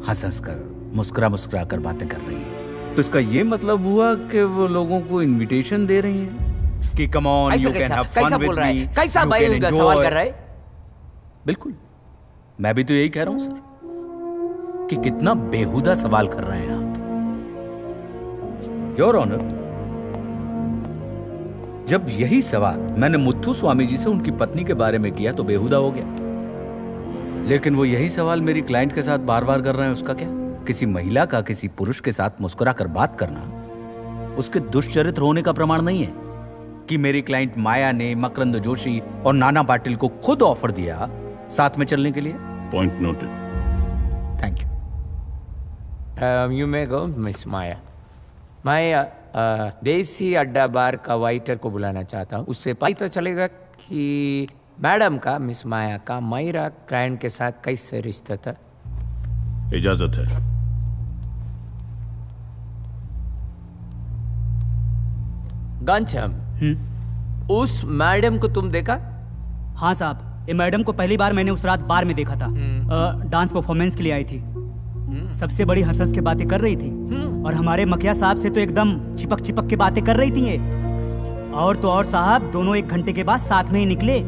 हंस हंस कर मुस्कुरा कर बातें कर रही है, तो इसका ये मतलब हुआ कि वो लोगों को इनविटेशन दे रही हैं कि come on, you can have fun with me. कैसा भाई सवाल कर रहा है? बिल्कुल, मैं भी तो यही कह रहा हूं सर कि कितना बेहुदा सवाल कर रहे हैं आप। योर ऑनर, जब यही सवाल मैंने मुत्तुस्वामी जी से उनकी पत्नी के बारे में किया तो बेहुदा हो गया, लेकिन वो यही सवाल मेरी क्लाइंट के साथ बार बार कर रहे हैं, उसका क्या? किसी महिला का किसी पुरुष के साथ मुस्कुरा कर बात करना उसके दुष्चरित्र होने का प्रमाण नहीं है कि मेरी क्लाइंट माया ने मकरंद जोशी और नाना पाटिल को खुद ऑफर दिया साथ में चलने के लिए। Point noted. Thank you. You may go miss Maya. मैं देसी अड्डा बार का वाइटर को बुलाना चाहता हूँ, उससे पता तो चलेगा कि मैडम का, मिस माया का मेरा क्लाइंट के साथ कैसे रिश्ता था। इजाजत है। घनश्याम, उस मैडम को तुम देखा? हाँ साहब, ये मैडम को पहली बार मैंने उस रात बार में देखा था। डांस परफॉर्मेंस के लिए आई थी। सबसे बड़ी हंस के बातें कर रही थी और हमारे मखिया साहब से तो एकदम चिपक चिपक के बातें कर रही थी ये। और तो और साहब, दोनों 1 घंटे के बाद साथ में ही निकले।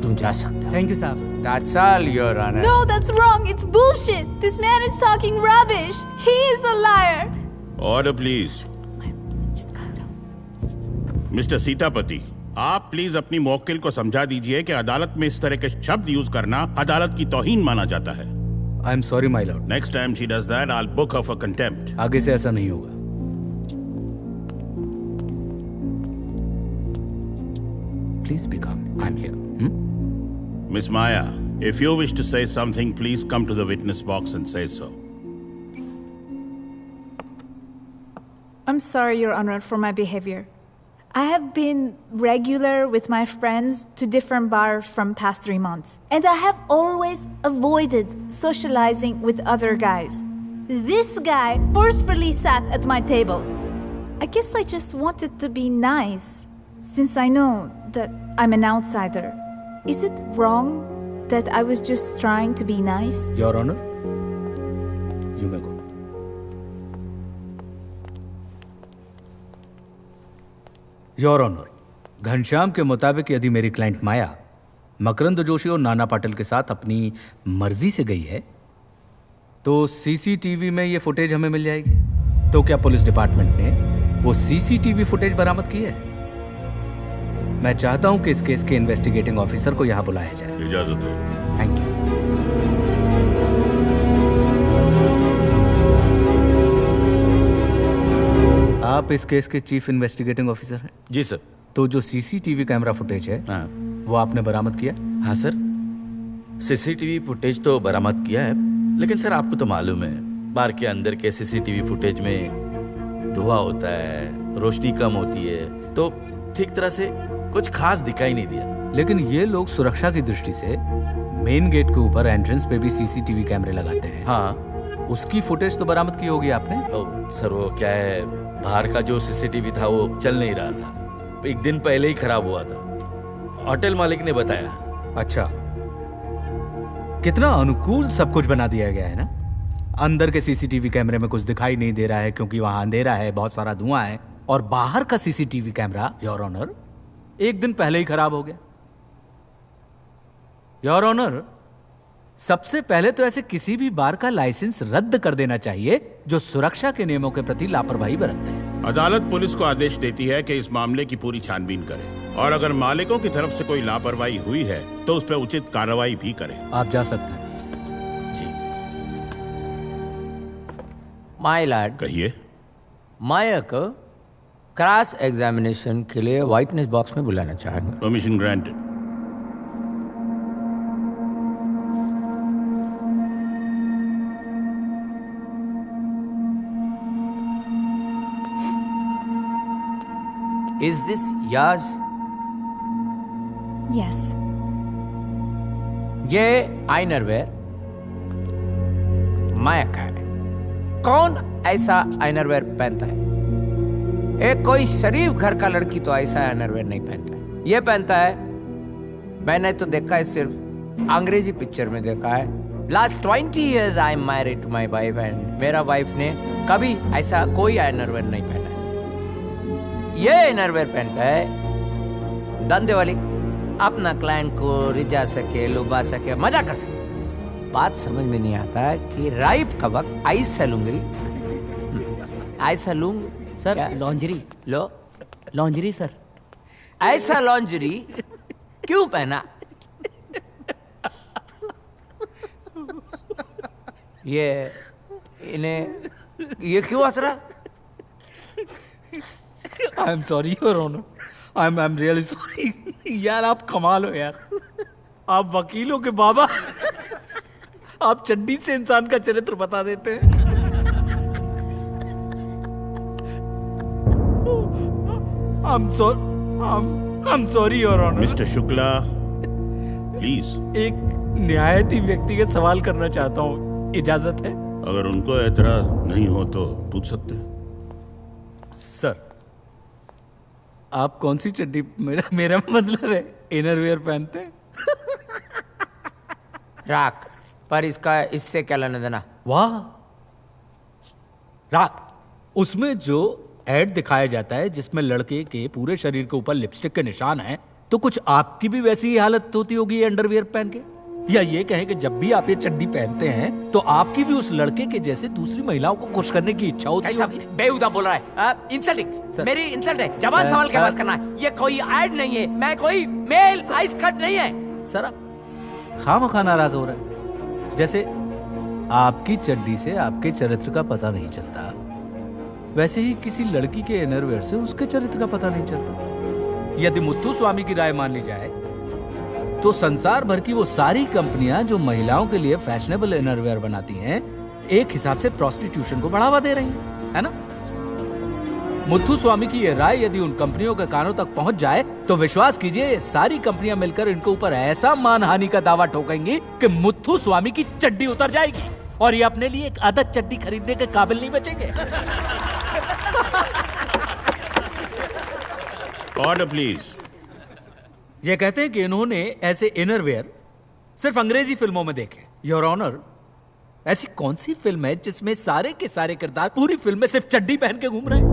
तुम जा सकते हो। थैंक यू साहब। That's all, Your Honor. No, that's wrong. It's bullshit. This man is talking rubbish. He is the liar. Order, please. Mister Sitapati, आप प्लीज अपनी मौकिल को समझा दीजिए कि अदालत में इस तरह के शब्द यूज करना अदालत की तौहीन माना जाता है। आई am sorry my Lord. Next time she does that, I will book her for contempt. आगे से ऐसा नहीं होगा। प्लीज बी काम, I am here. Miss Maya, if you wish to say something, please come to the witness box and say so. I'm sorry, Your Honor, for my behavior. I have been regular with my friends to different bars from past 3 months. And I have always avoided socializing with other guys. This guy forcefully sat at my table. I guess I just wanted to be nice, since I know that I'm an outsider. Is it wrong that I was just trying to be nice? Your Honor, you may go. Your Honor, Ghanshyam के मुताबिक यदि मेरी client माया मकरंद जोशी और नाना पाटिल के साथ अपनी मर्जी से गई है तो सीसीटीवी में ये फुटेज हमें मिल जाएगी। तो क्या पुलिस डिपार्टमेंट ने वो सीसीटीवी फुटेज बरामद की है? मैं चाहता हूं कि इस केस के इन्वेस्टिगेटिंग ऑफिसर को यहां बुलाया जाए। इजाजत है। Thank you. आप इस केस के चीफ इन्वेस्टिगेटिंग ऑफिसर हैं? जी सर। तो जो सीसीटीवी कैमरा फुटेज है वो आपने बरामद किया? हाँ सर, सीसीटीवी फुटेज तो बरामद किया है, लेकिन सर आपको तो मालूम है बार के अंदर के सीसीटीवी फुटेज में धुआं होता है, रोशनी कम होती है, तो ठीक तरह से कुछ खास दिखाई नहीं दिया। लेकिन ये लोग सुरक्षा की दृष्टि से मेन गेट के ऊपर एंट्रेंस पे भी सीसीटीवी कैमरे लगाते हैं। हाँ, उसकी फुटेज तो बरामद की होगी आपने? सर वो क्या है, बाहर का जो सीसीटीवी था वो चल नहीं रहा था, 1 दिन पहले ही खराब हुआ था, होटल मालिक ने बताया। अच्छा, कितना अनुकूल सब कुछ बना दिया गया है ना। अंदर के सीसीटीवी कैमरे में कुछ दिखाई नहीं दे रहा है क्योंकि वहां अंधेरा है, बहुत सारा धुआं है, और बाहर का सीसीटीवी कैमरा योर ऑनर 1 दिन पहले ही खराब हो गया। योर ऑनर, सबसे पहले तो ऐसे किसी भी बार का लाइसेंस रद्द कर देना चाहिए जो सुरक्षा के नियमों के प्रति लापरवाही बरतते हैं। अदालत पुलिस को आदेश देती है कि इस मामले की पूरी छानबीन करे और अगर मालिकों की तरफ से कोई लापरवाही हुई है तो उस पर उचित कार्रवाई भी करे। आप जा सकते हैं। माय लॉर्ड, कहिए। माया को क्रॉस एग्जामिनेशन के लिए विटनेस बॉक्स में बुलाना चाहेंगे। Permission granted. Is this yours? Yes. ये आइनरवेयर माया का है। कौन ऐसा आइनरवेयर पहनता है? एक कोई शरीफ घर का लड़की तो ऐसा आइनरवेयर नहीं पहनता है। ये पहनता है, मैंने तो देखा है, सिर्फ अंग्रेजी पिक्चर में देखा है। Last 20 years I am married to my wife and मेरा वाइफ ने कभी ऐसा कोई आइनरवेयर नहीं पहना है। ये आइनरवेयर पहनता है धंधे वाली, अपना क्लाइंट को रिझा सके, लुभा सके, मजा कर सके। बात समझ में नहीं आता है कि राइप का वक्त ऐसा लुंगरी, ऐसा लुंग सर, लॉन्जरी लो, लॉन्जरी सर, ऐसा लॉन्जरी क्यों पहना? ये इन्हें ये क्यों हंस रहा? I am sorry your honour, I am really sorry. यार आप कमाल हो यार, आप वकीलों के बाबा, आप चड्डी से इंसान का चरित्र बता देते हैं। I'm sorry your honour. Mister Shukla, please. एक न्यायाधीश व्यक्तिगत सवाल करना चाहता हूँ। इजाजत है? अगर उनको एतराज नहीं हो तो पूछ सकते हैं। सर, आप कौन सी चड्डी, मेरा मतलब है इनरवियर पहनते हैं? राख, पर इसका इससे क्या लेना देना? वाह, राख, उसमें जो एड दिखाया जाता है जिसमें लड़के के पूरे शरीर के ऊपर लिपस्टिक के निशान हैं, तो कुछ आपकी भी वैसी ही हालत होती होगी अंडरवियर पहन के? या ये कहें कि जब भी आप ये चड्डी पहनते हैं तो आपकी भी उस लड़के के जैसे दूसरी महिलाओं को खुश करने की इच्छा होती होगी? बेहुदा बोल रहा है, इंसल्टिंग, मेरी इंसल्ट है। जवान सवाल के बात करना है। ये कोई ऐड नहीं है, मैं कोई मेल साइज कट नहीं है। सर, आप खामखा नाराज हो रहे हैं। जैसे आपकी चड्डी से आपके चरित्र का पता नहीं चलता, वैसे ही किसी लड़की के इनरवियर से उसके चरित्र का पता नहीं चलता। यदि मुथुस्वामी की राय मान ली जाए तो संसार भर की वो सारी कंपनियां जो महिलाओं के लिए फैशनेबल इनरवियर बनाती हैं, एक हिसाब से प्रोस्टिट्यूशन को बढ़ावा दे रही हैं, है ना? मुथुस्वामी की ये राय यदि उन कंपनियों के कानों तक पहुंच जाए तो विश्वास कीजिए ये सारी कंपनियां मिलकर इनके ऊपर ऐसा मानहानि का दावा ठोकेंगी कि मुथुस्वामी की चड्डी उतर जाएगी और ये अपने लिए एक आदत चड्डी खरीदने के काबिल नहीं बचेंगे। Order please. ये कहते हैं कि इन्होंने ऐसे इनरवेयर सिर्फ अंग्रेजी फिल्मों में देखे। योर ऑनर, ऐसी कौन सी फिल्म है जिसमें सारे के सारे किरदार पूरी फिल्म में सिर्फ चड्डी पहन के घूम रहे हैं?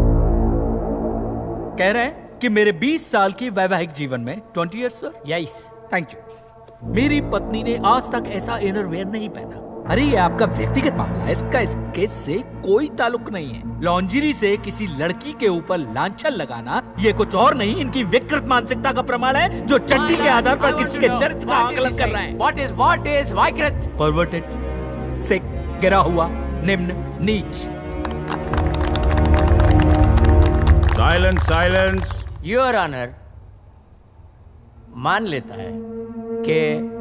कह रहे हैं कि मेरे 20 साल की वैवाहिक जीवन में 20 years sir. Yes, thank you. मेरी पत्नी ने आज तक ऐसा इनरवेयर नहीं पहना। अरे ये आपका व्यक्तिगत मामला है, इसका इस केस से कोई ताल्लुक नहीं है। लॉन्जरी से किसी लड़की के ऊपर लांछन लगाना ये कुछ और नहीं, इनकी विकृत मानसिकता का प्रमाण है जो चड्डी के आधार पर किसी के चरित्र का आकलन कर रहे हैं। What is विकृत? परवर्टेड, सिक, गिरा हुआ, निम्न, नीच। साइलेंस। योर ऑनर, मान लेता है कि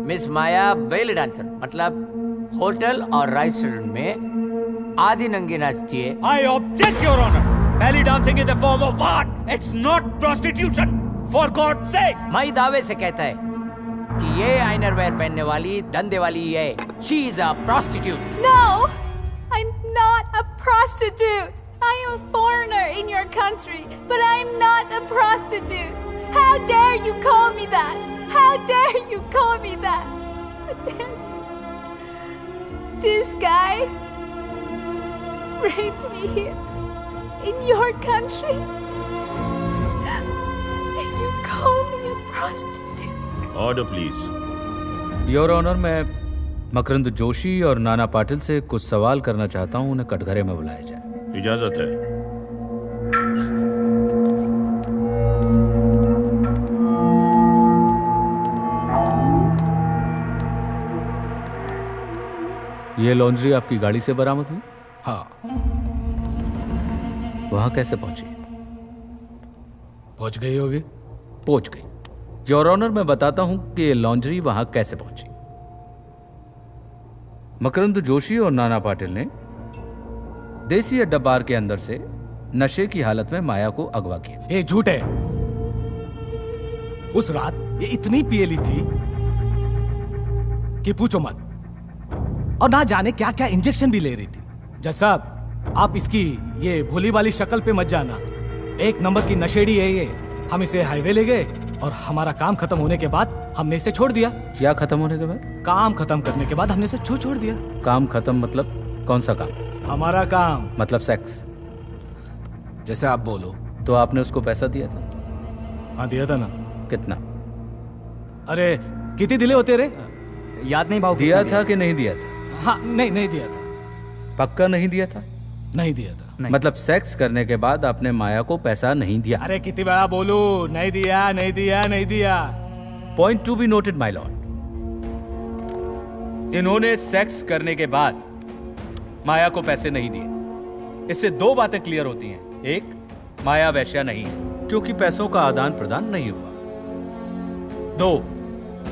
मिस माया बेली डांसर मतलब होटल और रेस्टोरेंट में आधी नंगी नाचती है। I object, Your Honor. Belly dancing is a form of art. It's not prostitution. For God's sake. मैं दावे से कहता है कि ये आइनरवेयर पहनने वाली धंधे वाली है। She is a prostitute. No, I'm not a prostitute. I am a foreigner in your country, but I'm not a prostitute. How dare you call me that? How dare you call me that? This guy raped me here in your country, and you call me a prostitute. Order please. Your honour, मैं मकरंद जोशी और नाना पाटिल से कुछ सवाल करना चाहता हूं, उन्हें कटघरे में बुलाया जाए। इजाजत है। ये लॉन्ड्री आपकी गाड़ी से बरामद हुई? हाँ। वहां कैसे पहुंची? पहुंच गई होगी। पहुंच गई। योर ऑनर, मैं बताता हूं कि ये लॉन्ड्री वहां कैसे पहुंची। मकरंद जोशी और नाना पाटिल ने देसी अड्डा बार के अंदर से नशे की हालत में माया को अगवा किया। ये झूठ है। उस रात ये इतनी पियली थी कि पूछो मत, और ना जाने क्या क्या इंजेक्शन भी ले रही थी। जज साहब, आप इसकी ये भोली वाली शक्ल पे मत जाना। एक नंबर की नशेड़ी है ये। हम इसे हाईवे ले गए और हमारा काम खत्म होने के बाद हमने इसे छोड़ दिया। क्या खत्म होने के बाद? काम खत्म करने के बाद हमने इसे छोड़ दिया। काम खत्म मतलब कौन सा काम? हमारा काम मतलब सेक्स। जैसे आप बोलो। तो आपने उसको पैसा दिया था? हाँ, दिया था ना। कितना? अरे कितने दिले होते रे? याद नहीं भाव। दिया था कि नहीं दिया था? हाँ, नहीं दिया था। पक्का नहीं दिया था? नहीं दिया था। मतलब सेक्स करने के बाद आपने माया को पैसा नहीं दिया? अरे कितनी बड़ा बोलू, नहीं दिया। Point to be noted my Lord. इन्होंने सेक्स करने के बाद माया को पैसे नहीं दिए। इससे दो बातें क्लियर होती हैं। एक, माया वैश्या नहीं है क्योंकि पैसों का आदान प्रदान नहीं हुआ। दो,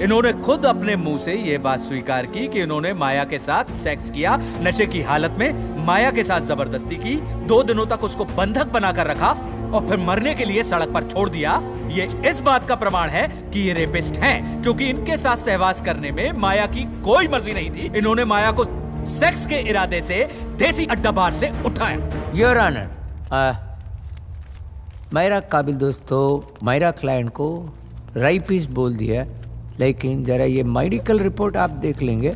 इन्होंने खुद अपने मुंह से यह बात स्वीकार की कि इन्होंने माया के साथ सेक्स किया, नशे की हालत में माया के साथ जबरदस्ती की, 2 दिनों तक उसको बंधक बनाकर रखा और फिर मरने के लिए सड़क पर छोड़ दिया। ये इस बात का प्रमाण है कि ये रेपिस्ट हैं, क्योंकि इनके साथ सहवास करने में माया की कोई मर्जी नहीं थी। इन्होंने माया को सेक्स के इरादे से देसी अड्डा बार से उठाया। योर ऑनर, मेरा काबिल दोस्तों मेरा क्लाइंट को राइपिस्ट बोल दिया, लेकिन जरा ये मेडिकल रिपोर्ट आप देख लेंगे।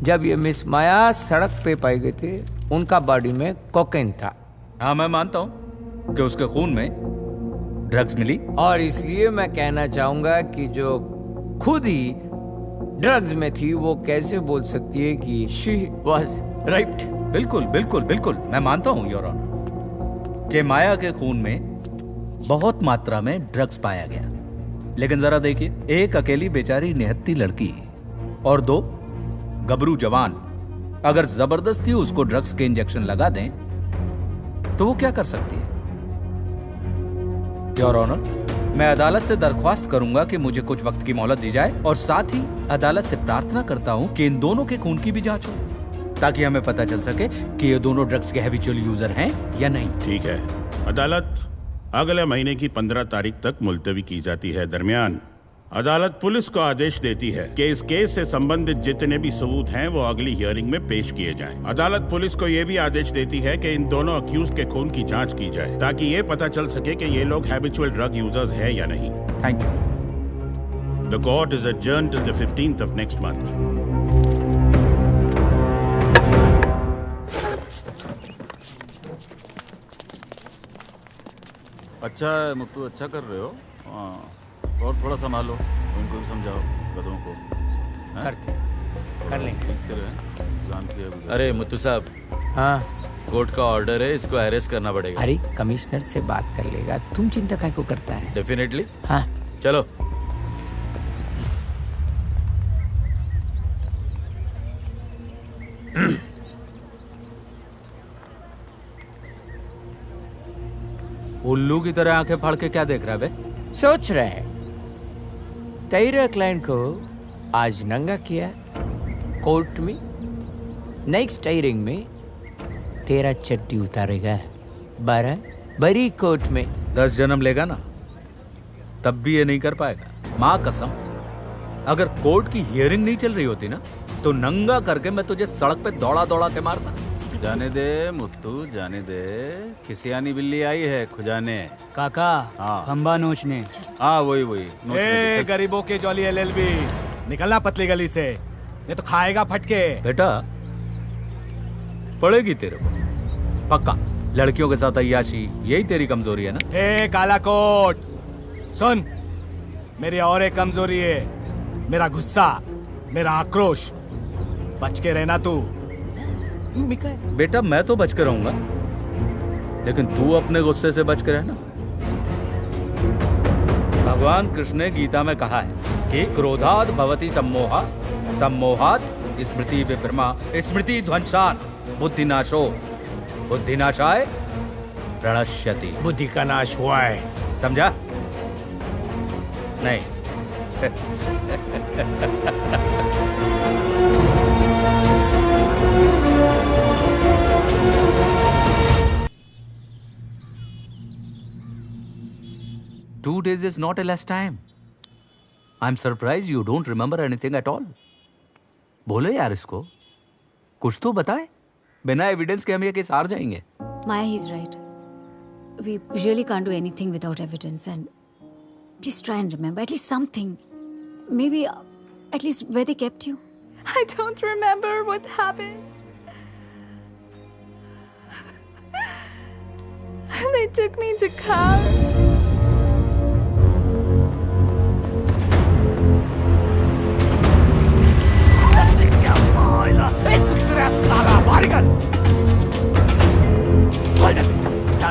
जब ये मिस माया सड़क पे पाए गए थे उनका बॉडी में कोकेन था। हाँ मैं मानता हूँ कि उसके खून में ड्रग्स मिली, और इसलिए मैं कहना चाहूंगा कि जो खुद ही ड्रग्स में थी वो कैसे बोल सकती है कि शी वाज राइप्ड। बिल्कुल बिल्कुल बिल्कुल मैं मानता हूँ योर ऑनर कि माया के खून में बहुत मात्रा में ड्रग्स पाया गया, लेकिन जरा देखिए, एक अकेली बेचारी निहत्ती लड़की और 2 गबरू जवान अगर जबरदस्ती उसको ड्रग्स के इंजेक्शन लगा दें तो वो क्या कर सकती है? योर ऑनर, मैं अदालत से दरख्वास्त करूंगा कि मुझे कुछ वक्त की मोहलत दी जाए, और साथ ही अदालत से प्रार्थना करता हूं कि इन दोनों के खून की भी जांच हो, ताकि हमें पता चल सके कि ये दोनों ड्रग्स के हैबिचुअल यूजर हैं या नहीं। ठीक है, अदालत अगले महीने की 15 तारीख तक मुलतवी की जाती है। दरमियान अदालत पुलिस को आदेश देती है कि इस केस से संबंधित जितने भी सबूत हैं वो अगली हियरिंग में पेश किए जाएं। अदालत पुलिस को यह भी आदेश देती है कि इन दोनों अक्यूज के खून की जांच की जाए, ताकि ये पता चल सके कि ये लोग हैबिचुअल ड्रग यूजर्स हैं या नहीं। Thank you. The court is adjourned till the 15th of next month. अच्छा है मुत्तू, अच्छा कर रहे हो। हाँ, और थोड़ा संभालो, उनको भी समझाओ, गधों को। करते कर लेंगे। ठीक से रहे, एग्जाम किया गुजर। अरे मुत्तू साहब, हाँ कोर्ट का ऑर्डर है, इसको अरेस्ट करना पड़ेगा। अरे कमिश्नर से बात कर लेगा, तुम चिंता काय को करता है। डेफिनेटली। हाँ चलो। उल्लू की तरह आंखें फाड़ के क्या देख रहा है बे? सोच रहे हैं तेरे क्लाइंट को आज नंगा किया कोर्ट में, नेक्स्ट हियरिंग में तेरा चड्डी उतारेगा बरी कोर्ट में। 10 जन्म लेगा ना तब भी ये नहीं कर पाएगा। माँ कसम, अगर कोर्ट की हियरिंग नहीं चल रही होती ना तो नंगा करके मैं तुझे सड़क पे दौड़ा दौड़ा के मारता। जाने दे मुत्तू, जाने दे, खिसियानी बिल्ली आई है खुजाने। काका, हाँ खंबा नोचने। हाँ वही ए, गरीबों के जॉली एलएलबी, निकलना पतली गली से, नहीं तो खाएगा फटके। बेटा पड़ेगी तेरे को पक्का। लड़कियों के साथ अय्याशी यही तेरी कमजोरी है ना? ए काला कोट, सुन, मेरी और एक कमजोरी है, मेरा गुस्सा, मेरा आक्रोश। बच के रहना तू। बेटा मैं तो बच के रहूंगा, लेकिन तू अपने गुस्से से बच के रहना। भगवान कृष्ण ने गीता में कहा है कि क्रोधात् भवति सम्मोहा, सम्मोहात् स्मृति विभ्रमा, स्मृति ध्वंसात् बुद्धिनाशो, बुद्धिनाशाय प्रणश्यति। बुद्धि का नाश हुआ है, समझा? नहीं। Two days is not a less time. I'm surprised you don't remember anything at all. बोलो यार इसको, कुछ तो बताए। बिना एविडेंस के हम ये केस हार जाएंगे। Maya, he's right. We really can't do anything without evidence, and please try and remember at least something. Maybe at least where they kept you. I don't remember what happened. They took me to car.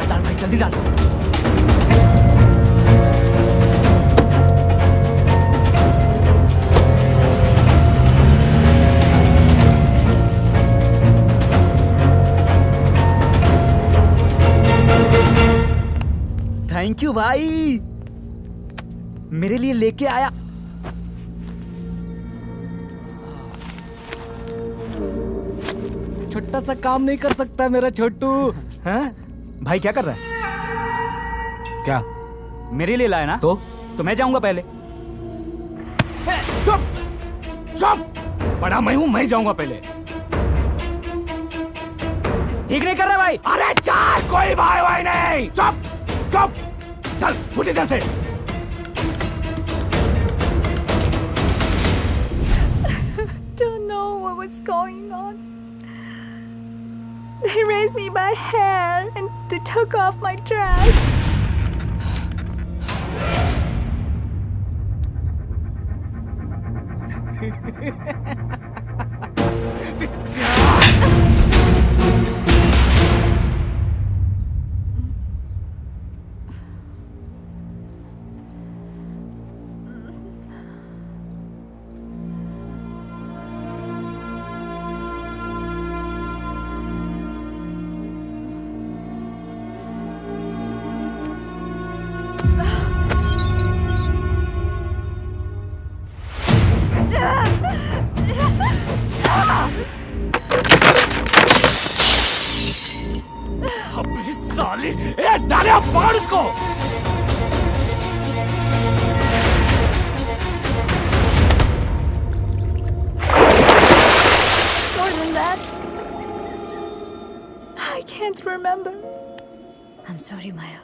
डाल भाई, जल्दी डाल। Thank you भाई, मेरे लिए लेके आया। छोटा सा काम नहीं कर सकता मेरा छोटू? हैं? भाई क्या कर रहा है? क्या मेरे लिए लाया ना? तो मैं जाऊंगा पहले। चुप चुप, बड़ा मैं हूं, मैं जाऊंगा पहले। ठीक नहीं कर रहा भाई। अरे चार कोई भाई भाई नहीं। चुप चुप, चल फुट इधर से। Don't know what was going on. They raised me by hair and they took off my dress. अबे साली, ए नाले मार उसको। More than that, I can't remember. I'm sorry, Maya.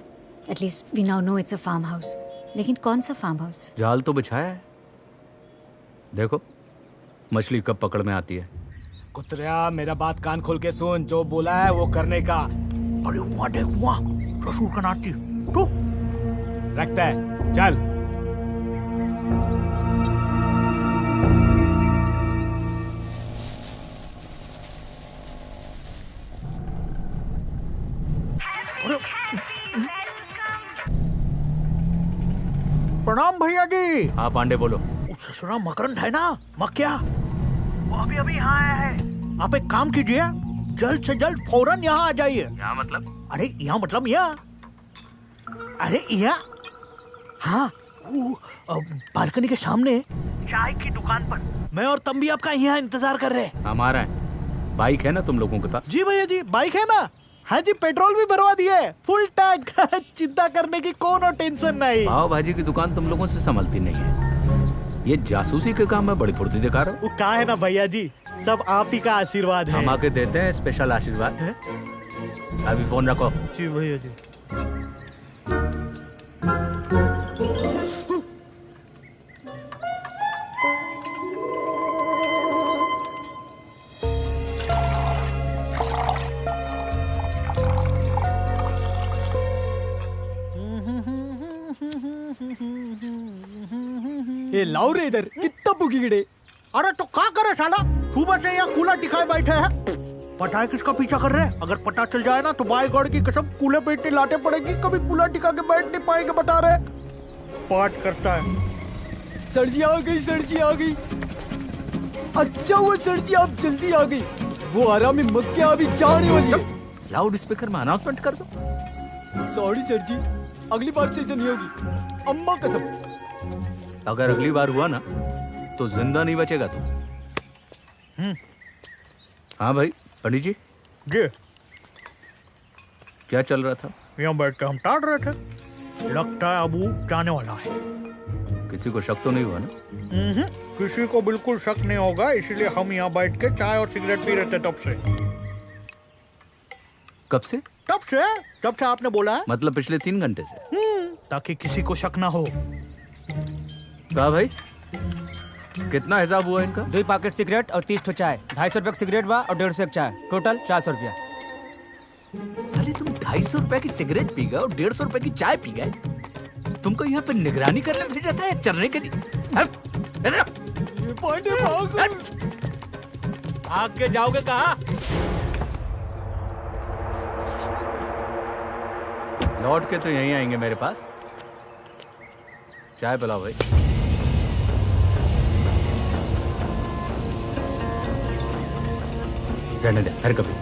At least we now know it's a farmhouse. लेकिन कौन सा farm house? जाल तो बिछाया है, देखो मछली कब पकड़ में आती है। कुतरिया मेरा बात कान खोल के सुन, जो बोला है वो करने का। अरे वहाँ देख, वहाँ ससुर का नाती तो रखता है। चल प्रणाम भैया जी। हाँ पांडे बोलो। ससुरा मकरंद है ना, मक्या, वो अभी अभी यहाँ आया है। आप एक काम कीजिए, जल्द से जल्द फौरन यहाँ आ जाइए। यहाँ मतलब? अरे यहाँ मतलब यहाँ, अरे यहाँ, हाँ बालकनी के सामने चाय की दुकान पर। मैं और तंबी आपका यहाँ इंतजार कर रहे हैं। हमारा है, बाइक है ना तुम लोगों के पास? जी भैया जी, बाइक है ना। हाँ जी, पेट्रोल भी भरवा दिए, फुल टैंक। चिंता करने की कोनो टेंशन नहीं। पाव भाजी की दुकान तुम लोगों से संभलती नहीं है। ये जासूसी के काम में बड़ी फुर्ती दिखा रहा वो कहा है ना भैया जी, सब आप ही का आशीर्वाद है। हम आके देते हैं स्पेशल आशीर्वाद। अभी फोन रखो। जी भैया जी। ये लाओ रे इधर, कितना भूखी गिड़े। अरे तो क्या करे साला, सुबह से यहाँ कूला टिकाए बैठे हैं। पता है किसका पीछा कर रहे हैं? अगर पता चल जाए ना तो बाई गॉड की कसम कूले पे इतनी लाटे पड़ेगी, कभी कूला टिका के बैठ नहीं पाएंगे। बता रहे पाठ करता है। सर जी आ गई, सर जी आ गई। अच्छा हुआ सर जी आप जल्दी आ गई, वो आरामी मक्या अभी जाने वाली है। लाउड स्पीकर में अनाउंसमेंट कर दो। सॉरी सर जी, अगली बार से ऐसा नहीं होगी, अम्मा कसम। अगर अगली बार हुआ ना तो जिंदा नहीं बचेगा तू। हाँ भाई पंडित जी। जी क्या चल रहा था? यहाँ बैठ के हम टाल रहे थे। लगता है अबू जाने वाला है। किसी को शक तो नहीं हुआ ना? किसी को बिल्कुल शक नहीं होगा, इसलिए हम यहाँ बैठ के चाय और सिगरेट पी रहे थे तब से। कब से? तब से आपने बोला है। मतलब पिछले 3 घंटे से? ताकि किसी को शक ना हो। कहा भाई कितना हिसाब हुआ इनका? 2 पैकेट सिगरेट और 30 ठो चाय। 250 रुपए सिगरेट बा और 150 चाय, टोटल 400 रुपया। साले तुम 250 रुपए की सिगरेट पी गए और 150 रुपए की चाय पी गए। तुमको यहाँ पे निगरानी करने भेजा था या चलने के लिए? भाग के जाओगे कहाँ? लौट के तो यहीं आएंगे मेरे पास। चाय पिलाओ भाई। रहने दे, फिर कभी।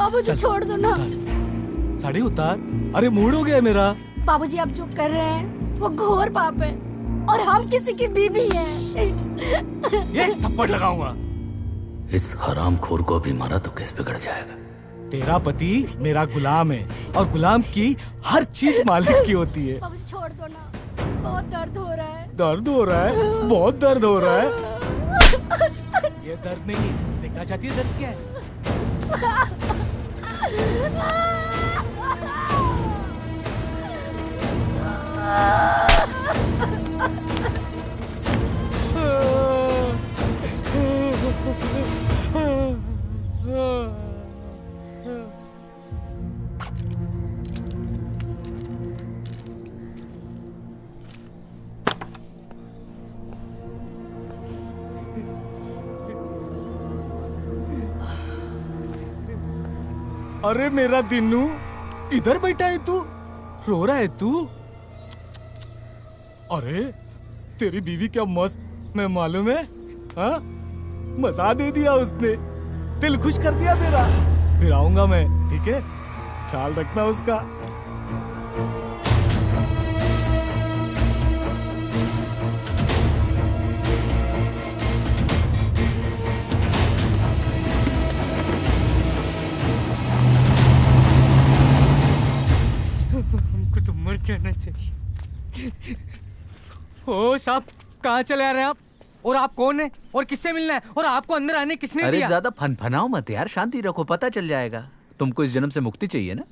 बाबूजी छोड़ दो ना। साड़ी उतार। अरे मूड हो गया मेरा। बाबूजी आप जो कर रहे हैं वो घोर पाप है और हम किसी की बीवी हैं। ये थप्पड़ लगाऊंगा। इस हरामखोर को भी मारा तो किस बिगड़ जाएगा। तेरा पति मेरा गुलाम है और गुलाम की हर चीज मालिक की होती है। बाबूजी छोड़ दो ना, बहुत दर्द हो रहा है। दर्द हो रहा है, बहुत दर्द हो रहा है। ये दर्द नहीं, देखना चाहती है दर्द क्या है? अरे मेरा दिन्नू, इधर बैठा है तू, रो रहा है तू? अरे तेरी बीवी क्या मस्त, मैं मालूम है? हाँ, मजा दे दिया उसने, दिल खुश कर दिया मेरा। फिर आऊंगा मैं, ठीक है? ख्याल रखना उसका। हमको तो मर जाना चाहिए। ओ साहब, कहाँ चले आ रहे हैं आप? और आप कौन है और किससे मिलना है और आपको अंदर आने किसने दिया? अरे ज्यादा फनफनाओ मत यार, शांति रखो, पता चल जाएगा। तुमको इस जन्म से मुक्ति चाहिए ना?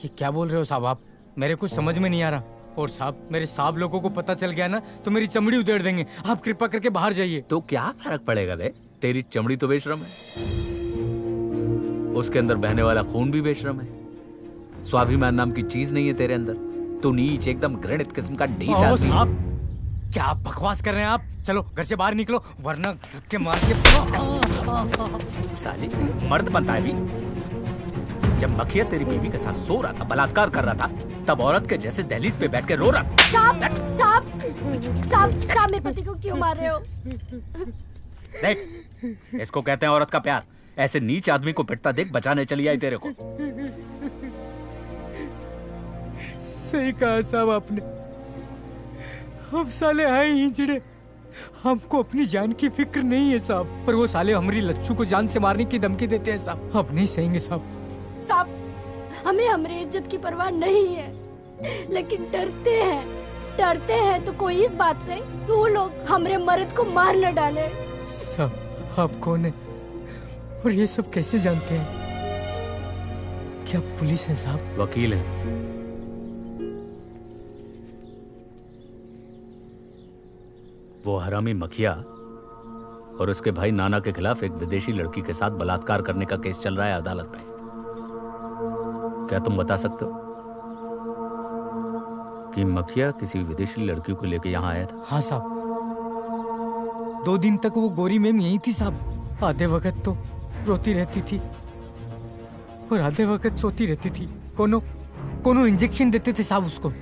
ये क्या बोल रहे हो साहब आप? मेरे कुछ समझ में नहीं आ रहा। और साहब, मेरे साहब लोगों को पता चल गया ना तो मेरी चमड़ी उधेड़ देंगे। आप कृपा करके बाहर जाइए। तो क्या फर्क पड़ेगा बे? तेरी चमड़ी तो बेशरम है, उसके अंदर बहने वाला खून भी बेशरम है। स्वाभिमान नाम की चीज नहीं है तेरे अंदर। तू नीच, एकदम घृणित किस्म का ढीठ आदमी। साहब, क्या आप बकवास कर रहे हैं आप? चलो घर से बाहर निकलो वरना धक्के मार के। साली मर्द बनता है भी। जब मखिया तेरी बीवी के साथ सो रहा था, बलात्कार कर रहा था, तब औरत के जैसे दहलीज पे बैठ के रो रहा। साहब, साहब, साहब, साहब, मेरे पति को क्यों मार रहे हो? देख, इसको कहते हैं औरत का प्यार। ऐसे नीच आदमी को पिटता देख बचाने चली आई तेरे को। सही कहा साहब आपने। हम साले आए हिजड़े, हमको अपनी जान की फिक्र नहीं है साहब। पर वो साले हमारी लच्छू को जान से मारने की धमकी देते हैं साहब। अब नहीं सहेंगे साहब। साहब, हमें हमारी इज्जत की परवाह नहीं है, लेकिन डरते हैं तो कोई इस बात से कि वो लोग हमारे मर्द को मार न डाले। साहब, आप कौन है और ये सब कैसे जानते हैं? क्या पुलिस है साहब? वकील है। वो हरामी मखिया और उसके भाई नाना के खिलाफ एक विदेशी लड़की के साथ बलात्कार करने का केस चल रहा है अदालत में। क्या तुम बता सकते हो कि मखिया किसी विदेशी लड़की को लेकर यहाँ आया था? हाँ साहब, 2 दिन तक वो गोरी मैम यही थी साहब। आधे वक्त तो रोती रहती थी और आधे वक्त सोती रहती थी। कोनो इंजेक्शन देते थे साहब उसको,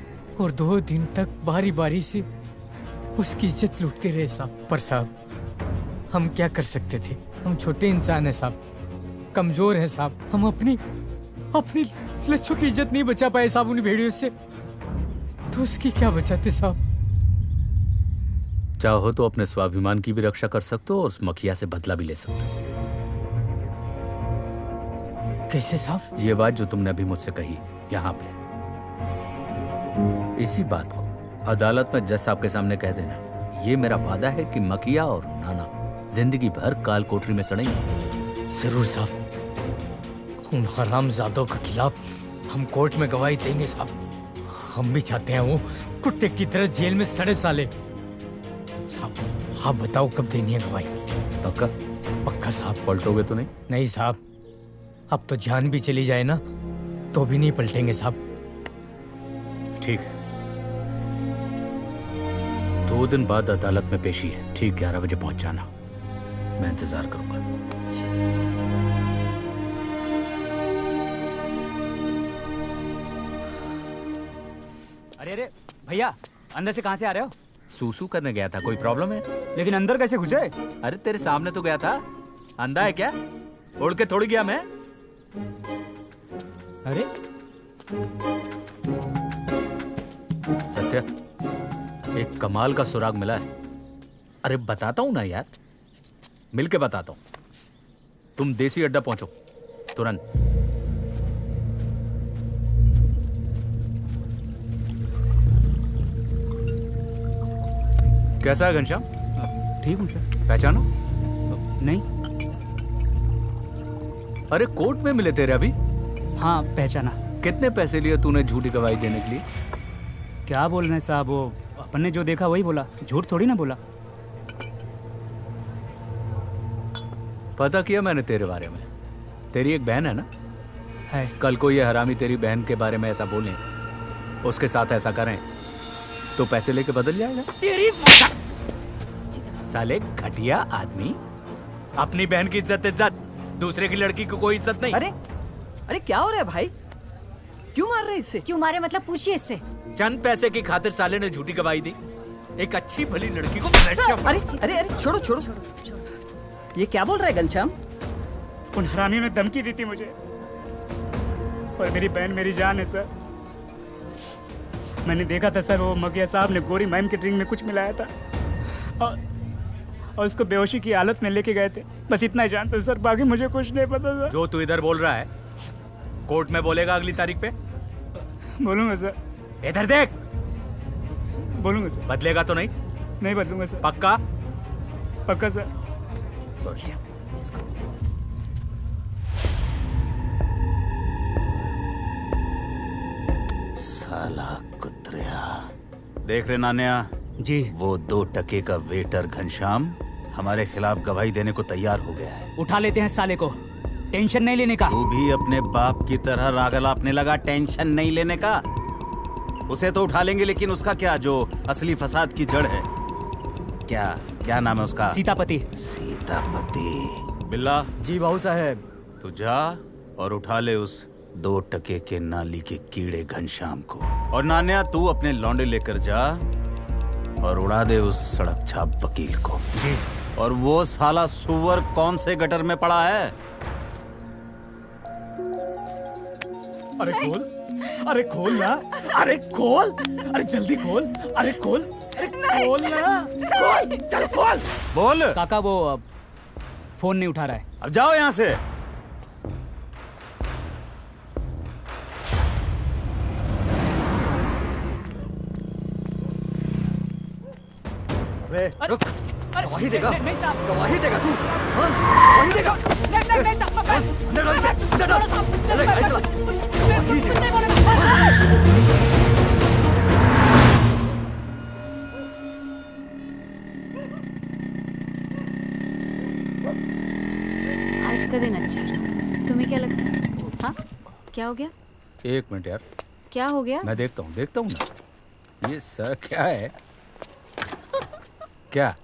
और 2 दिन तक बारी बारी से उसकी इज्जत लूटते रहे साहब। पर साहब, हम क्या कर सकते थे? हम छोटे इंसान हैं साहब, कमजोर हैं साहब। हम अपनी लच्छू की इज्जत नहीं बचा पाए साहब उन भेड़ियों से, तो उसकी क्या बचाते साहब? चाहो तो अपने स्वाभिमान की भी रक्षा कर सकते हो और उस मखिया से बदला भी ले सकते हो। कैसे साहब? ये बात जो तुमने अभी मुझसे कही यहाँ पे, इसी बात को अदालत में जज साहब के सामने कह देना। ये मेरा वादा है कि मखिया और नाना जिंदगी भर काल कोठरी में सड़ेंगे। जरूर साहब, उन हरामजादों के खिलाफ हम कोर्ट में गवाही देंगे साहब। हम भी चाहते हैं वो कुत्ते की तरह जेल में सड़े साले। साहब, आप बताओ कब देनी है गवाही? पक्का? पक्का साहब। पलटोगे तो नहीं? नहीं साहब, अब तो जान भी चली जाए ना तो भी नहीं पलटेंगे साहब। ठीक है, 2 दिन बाद अदालत में पेशी है। ठीक 11 बजे पहुंच जाना, मैं इंतजार करूंगा। अरे भैया, अंदर से कहां से आ रहे हो? सूसू करने गया था, कोई प्रॉब्लम है? लेकिन अंदर कैसे घुसे? अरे तेरे सामने तो गया था। अंधा है क्या? उड़ के थोड़ी गया मैं। अरे सत्या, एक कमाल का सुराग मिला है। अरे बताता हूं ना यार, मिलके बताता हूं। तुम देसी अड्डा पहुंचो तुरंत। कैसा है घनश्याम? ठीक हूं सर। पहचानो? नहीं। अरे कोर्ट में मिले तेरे अभी? हाँ पहचाना। कितने पैसे लिए तूने झूठी गवाही देने के लिए? क्या बोल रहे हैं साहब, वो अपन ने जो देखा वही बोला, झूठ थोड़ी ना बोला। पता किया मैंने तेरे बारे में। तेरी एक बहन है ना? है। कल को ये हरामी तेरी बहन के बारे में ऐसा बोलें, उसके साथ ऐसा करें, तो पैसे लेके बदल जाएगा। तेरी साले घटिया आदमी, अपनी बहन की इज्जत, दूसरे की लड़की को कोई इज्जत नहीं। अरे क्या हो रहा है भाई? क्यों मार रहे इससे? क्यों मारे मतलब पूछिए इससे। चंद पैसे की खातिर साले ने झूठी गवाही दी, एक अच्छी भली लड़की को। अरे अरे छोड़ो छोड़ो। ये क्या बोल रहा है घनश्याम? उन हरामियों ने धमकी दी थी मुझे, और मेरी बहन मेरी जान है सर। मैंने देखा था सर, वो मगिया साहब ने गोरी मैम के ड्रिंक में कुछ मिलाया था और उसको बेहोशी की हालत में लेके गए थे। बस इतना ही जानता हूं सर, बाकी मुझे कुछ नहीं पता सर। जो तू इधर बोल रहा है कोर्ट में बोलेगा अगली तारीख पे? बोलूंगा सर। इधर देख। बोलूंगा सर। बदलेगा तो नहीं? नहीं बदलूंगा सर। पक्का? पक्का सर। सॉरी। साला कुत्रिया। देख रहे नान्या जी, वो 2 टके का वेटर घनश्याम हमारे खिलाफ गवाही देने को तैयार हो गया है। उठा लेते हैं साले को, टेंशन नहीं लेने का। तू भी अपने बाप की तरह रागल आपने लगा टेंशन नहीं लेने का। उसे तो उठा लेंगे, लेकिन उसका क्या, जो असली फसाद की जड़ है? क्या नाम है उसका? सीतापति। सीतापति। बिल्ला जी बाबू साहब। तू जा और उठा ले उस 2 टके के नाली के कीड़े घनश्याम को। और नान्या तू अपने लौंडे लेकर जा और उड़ा दे उस सड़क छाप वकील को। जी। और वो साला सुअर कौन से गटर में पड़ा है? अरे खोल, अरे खोल ना, अरे खोल, अरे जल्दी खोल, अरे खोल, अरे खोल ना, खोल, चल खोल। बोल। काका वो फोन नहीं उठा रहा है। अब जाओ यहाँ से। अबे रुक, गवाही देगा? नहीं साहब, गवाही देगा तू? हाँ? गवाही देगा? नहीं साहब, अंदर डाल इसे, अंदर डाल। चले, गाड़ी चला। गवाही देगा। आज का दिन अच्छा रहा। तुम्हें क्या लगता है? हाँ, क्या हो गया? एक मिनट यार, क्या हो गया? मैं देखता हूँ ना। ये सर क्या है? क्या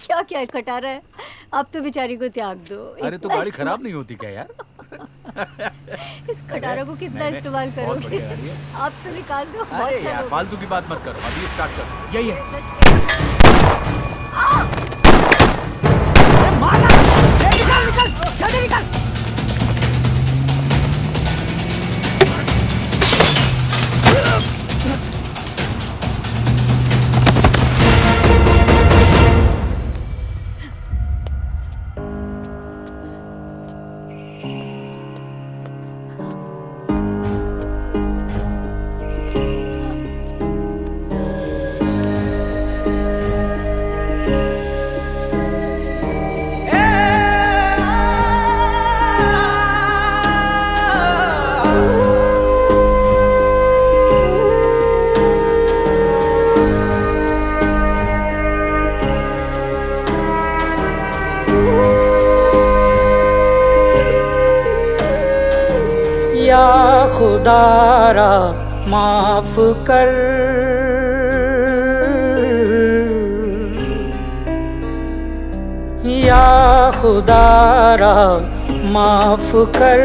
क्या क्या कटा रहा है? अब तो बेचारी को त्याग दो। अरे तो गाड़ी खराब नहीं होती क्या यार? इस कटारा को कितना इस्तेमाल करोगे? अब तो निकाल दो। अरे यार फालतू की बात मत करो, अभी स्टार्ट करो। यही है। निकल, जल्दी निकल। खुदारा माफ कर, या खुदारा माफ कर,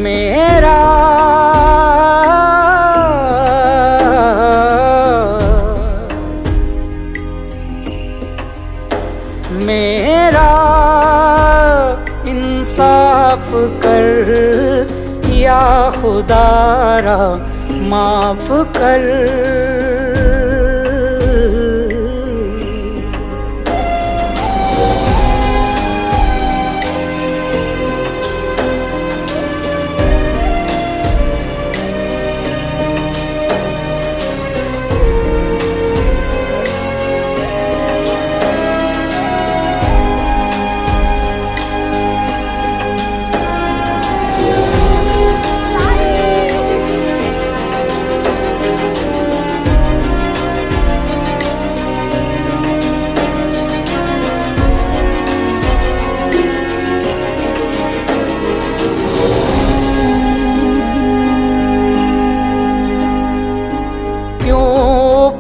मेरा माफ कर या खुदारा माफ कर।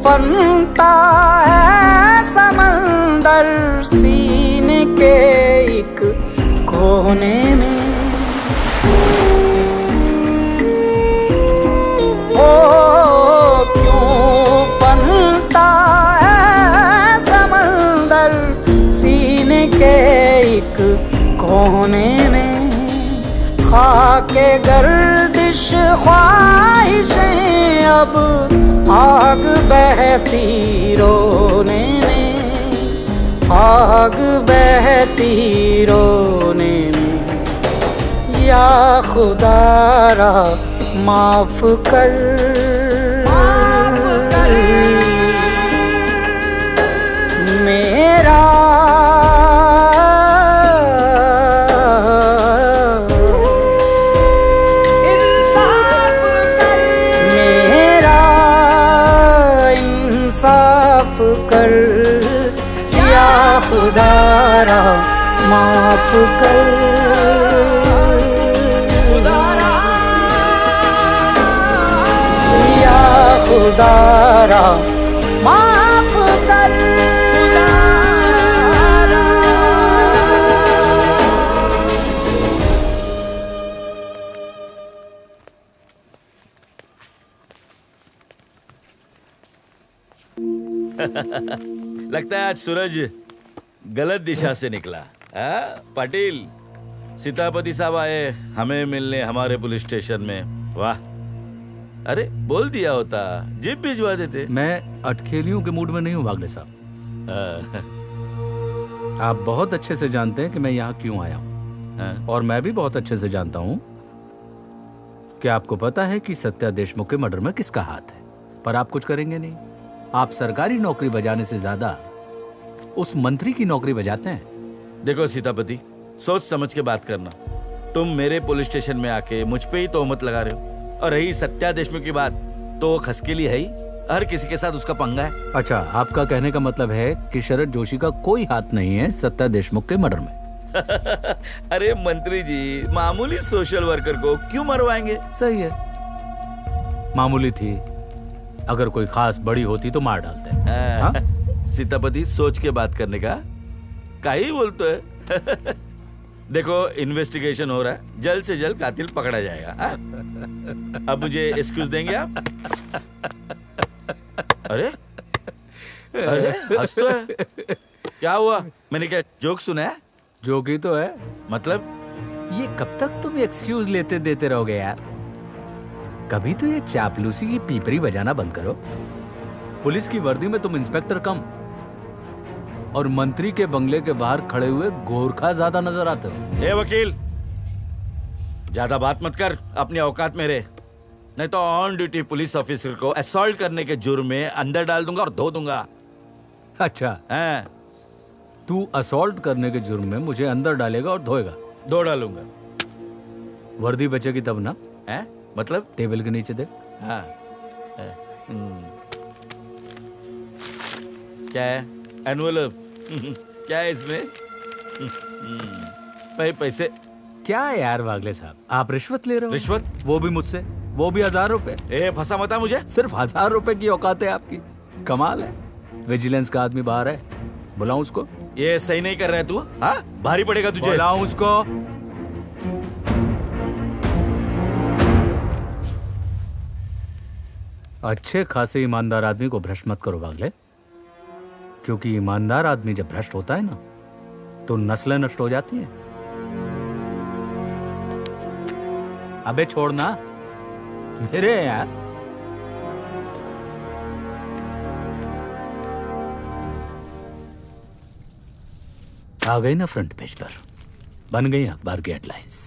बनता है समंदर सीने के एक कोने में, ओ क्यों बनता है समंदर सीने के एक कोने में। खाके गर्दिश ख्वाहिशें अब आग बहती रोने में, आग बहती रोने में। या खुदारा माफ कर, मेरा माफ कर, या खुदारा माफ कर, या खुदारा माफ कर। लगता है आज सूरज गलत दिशा से निकला। पाटिल, सीतापति साहब आए हमें मिलने हमारे पुलिस स्टेशन में। वाह, अरे बोल दिया होता, जीप भिजवा देते। मैं अटखेलियों के मूड में नहीं हूँ वागले साहब। आप बहुत अच्छे से जानते हैं कि मैं यहाँ क्यों आया हूँ, और मैं भी बहुत अच्छे से जानता हूँ कि आपको पता है कि सत्या देशमुख के मर्डर में किसका हाथ है, पर आप कुछ करेंगे नहीं। आप सरकारी नौकरी बजाने से ज्यादा उस मंत्री की नौकरी बजाते हैं। देखो सीतापति, सोच समझ के बात करना। तुम मेरे पुलिस स्टेशन में आके मुझ पे ही तोहमत लगा रहे हो, और रही सत्या देशमुख की बात तो खसकेली है ही, हर किसी के साथ उसका पंगा है। अच्छा, आपका कहने का मतलब है कि शरद जोशी का कोई हाथ नहीं है सत्या देशमुख के मर्डर में। अरे मंत्री जी, मामूली सोशल वर्कर को क्यों मरवाएंगे? सही है, मामूली थी, अगर कोई खास बड़ी होती तो मार डालते। सीतापति, सोच के बात करने का ही बोलते है। देखो, इन्वेस्टिगेशन हो रहा है, जल्द से जल्द कातिल पकड़ा जाएगा। अब मुझे एक्सक्यूज देंगे आप? अरे अरे हंस तो है, क्या हुआ? मैंने क्या जोक सुना है? जोक ही तो है। मतलब ये कब तक तुम एक्सक्यूज लेते देते रहोगे यार? कभी तो ये चापलूसी की पीपरी बजाना बंद करो। पुलिस की वर्दी में तुम इंस्पेक्टर कम और मंत्री के बंगले के बाहर खड़े हुए गोरखा ज्यादा नजर आते हो। ए वकील, ज्यादा बात मत कर, अपनी औकात में रह, नहीं तो ऑन ड्यूटी पुलिस ऑफिसर को असॉल्ट करने के जुर्म में अंदर डाल दूंगा और धो दूंगा। अच्छा, तू असॉल्ट करने के जुर्म में मुझे अंदर डालेगा और धोएगा? धो डालूंगा। वर्दी बचेगी तब ना? है मतलब? टेबल के नीचे देख। हाँ, क्या है? एनवेलप। क्या है इसमें? पैसे। क्या यार वागले साहब, आप रिश्वत ले रहे हो? रिश्वत? वो भी मुझसे, वो भी 1000 रुपए। फंसा मता मुझे। सिर्फ 1000 रुपए की औकात है आपकी, कमाल है। विजिलेंस का आदमी बाहर है, बुलाऊं उसको? ये सही नहीं कर रहा है तू, हाँ? भारी पड़ेगा तुझे। बुलाऊं उसको? अच्छे खासे ईमानदार आदमी को भ्रष्ट मत करो वागले, क्योंकि ईमानदार आदमी जब भ्रष्ट होता है ना तो नस्लें नष्ट हो जाती हैं। अबे छोड़ना, मेरे हैं यार। आ गई ना फ्रंट पेज पर, बन गई अखबार की हेडलाइंस।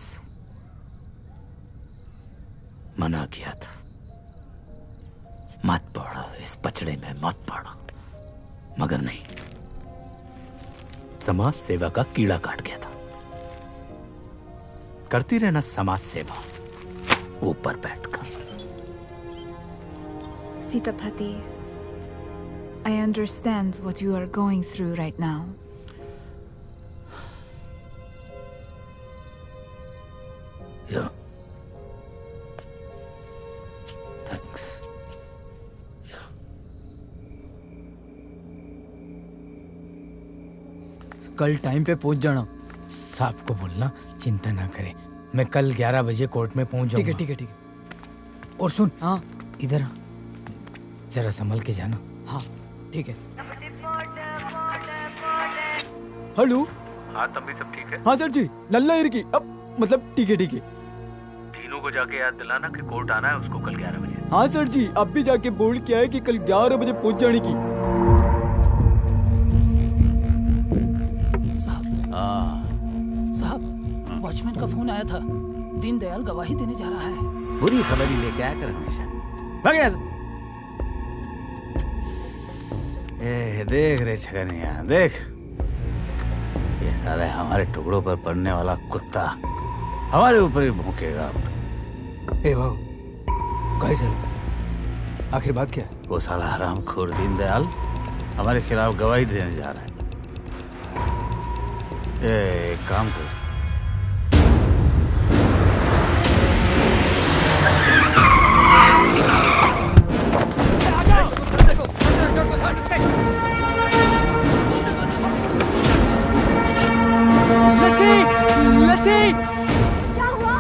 मना किया था, मत पढ़ो इस पचड़े में, मत पढ़ो, मगर नहीं, समाज सेवा का कीड़ा काट गया था। करती रहना समाज सेवा ऊपर बैठकर। Sitapati, I understand what you are going through right now. Yeah. Thanks. कल टाइम पे पहुंच जाना। साहब को बोलना चिंता ना करे, मैं कल 11 बजे कोर्ट में पहुंच जाऊंगा। ठीक है ठीक है ठीक है। और सुन, हाँ इधर आ, जरा संभल के जाना। हाँ ठीक है। हेलो। हाँ तंबी, सब ठीक है? हाँ सर जी, लल्ला इरकी, अब मतलब ठीक है ठीक है। तीनों को जाके याद दिलाना कि कोर्ट आना है उसको कल 11 बजे। हाँ सर जी, अब भी जाके बोल के आए कि कल 11 बजे पहुंच जाने की। साहब, वॉचमैन का फोन आया था, दीनदयाल गवाही देने जा रहा है। बुरी खबर ही लेके आया कर हमेशा। भाग यहाँ से। देख रे छगनिया, देख ये साले हमारे टुकड़ों पर पड़ने वाला कुत्ता हमारे ऊपर ही भौंकेगा अब। ए भाऊ, कहे चला, आखिर बात क्या है? वो साला हरामखोर दीनदयाल हमारे खिलाफ गवाही देने जा रहा है। एक काम करो, लच्छी, क्या हुआ?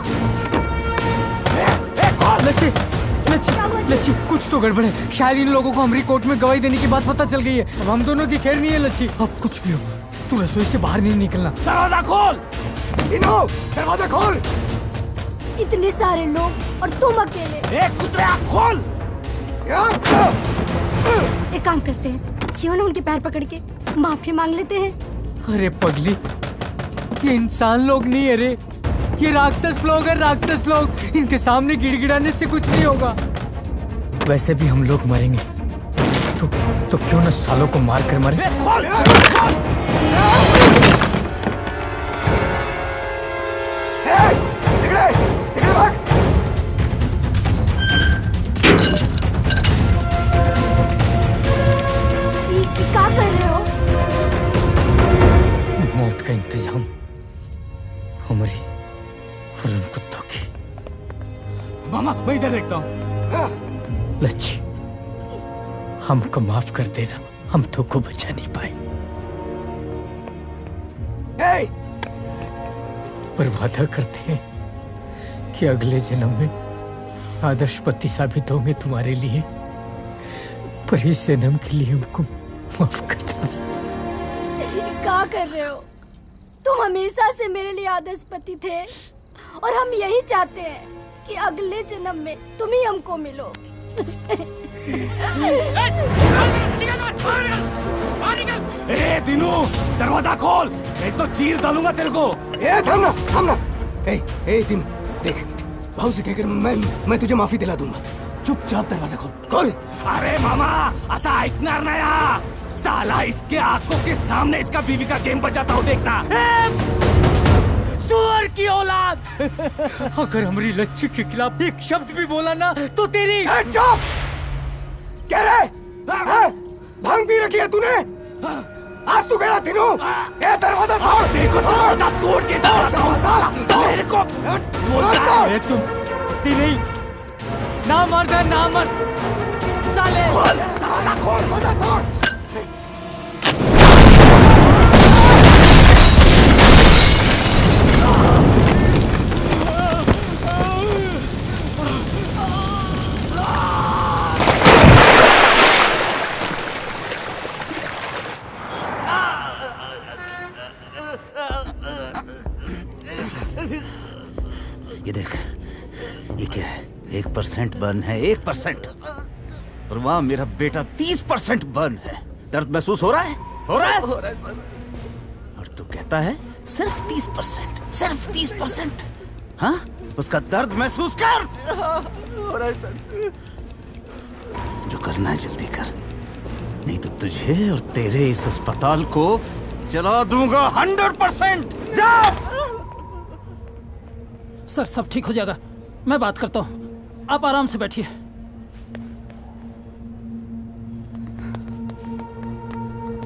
लच्छी, कुछ तो गड़बड़ है। शायद इन लोगों को हमारी कोर्ट में गवाही देने की बात पता चल गई है। अब हम दोनों की खैर नहीं है लच्छी। अब कुछ भी हो, तू रसोई से बाहर नहीं निकलना। दरवाजा खोल, इनो, दरवाजा खोल। इतने सारे लोग और तुम अकेले। कुतरा खोल। एक काम करते हैं, क्यों ना उनके पैर पकड़ के माफी मांग लेते हैं। अरे पगली, ये इंसान लोग नहीं है रे, ये राक्षस लोग हैं, राक्षस लोग। इनके सामने गिड़गिड़ाने से कुछ नहीं होगा। वैसे भी हम लोग मरेंगे, तो क्यों ना सालों को मार कर मरे। क्या कर रहे हो? मौत का इंतजाम हमारी और उन कुत्तों की। मामा, मैं इधर देखता हूँ। लच्छी, हमको माफ कर देना, हम तो को बचा नहीं पाए। पर वादा करते हैं कि अगले जन्म में आदर्श पति साबित होंगे तुम्हारे लिए। पर इस जन्म के लिए हमको माफ कर देना। क्या कर रहे हो? तुम हमेशा से मेरे लिए आदर्श पति थे और हम यही चाहते हैं कि अगले जन्म में तुम ही हमको मिलो। दिनू, दरवाजा खोल, मैं तो चीर डालूंगा तेरे को। थामना, थामना। दिनू, देख, भाऊ से कहकर मैं तुझे माफी दिला दूंगा। चुपचाप दरवाजा खोल। अरे मामा, ऐसा ऐकणार नाही। साला इसके आंखों के सामने इसका बीवी का गेम बजाता हूँ, देखना। सुअर की औलाद, अगर हमारी लच्छी के खिलाफ एक शब्द भी बोला ना तो तेरी। चुप! क्या रे? भांग पी रखी है तूने? आज तू गया दिनू? ये दरवाजा तोड़! देखो दरवाजा तोड़ के मेरे को अरे तुम नहीं, ना मर्द है ना मर्द साले। दरवाजा खोल, दरवाजा तोड़। ये देख, ये क्या है? 1% बर्न है, 1%। और वहां मेरा बेटा 30% बर्न है। दर्द महसूस हो रहा है? हो रहा है? हो रहा है सर। और तू कहता है सिर्फ 30%, सिर्फ 30%। हाँ, उसका दर्द महसूस कर। हो रहा है सर। जो करना है जल्दी कर, नहीं तो तुझे और तेरे इस अस्पताल को जला दूंगा 100%। जा। सर सब ठीक हो जाएगा, मैं बात करता हूँ, आप आराम से बैठिए।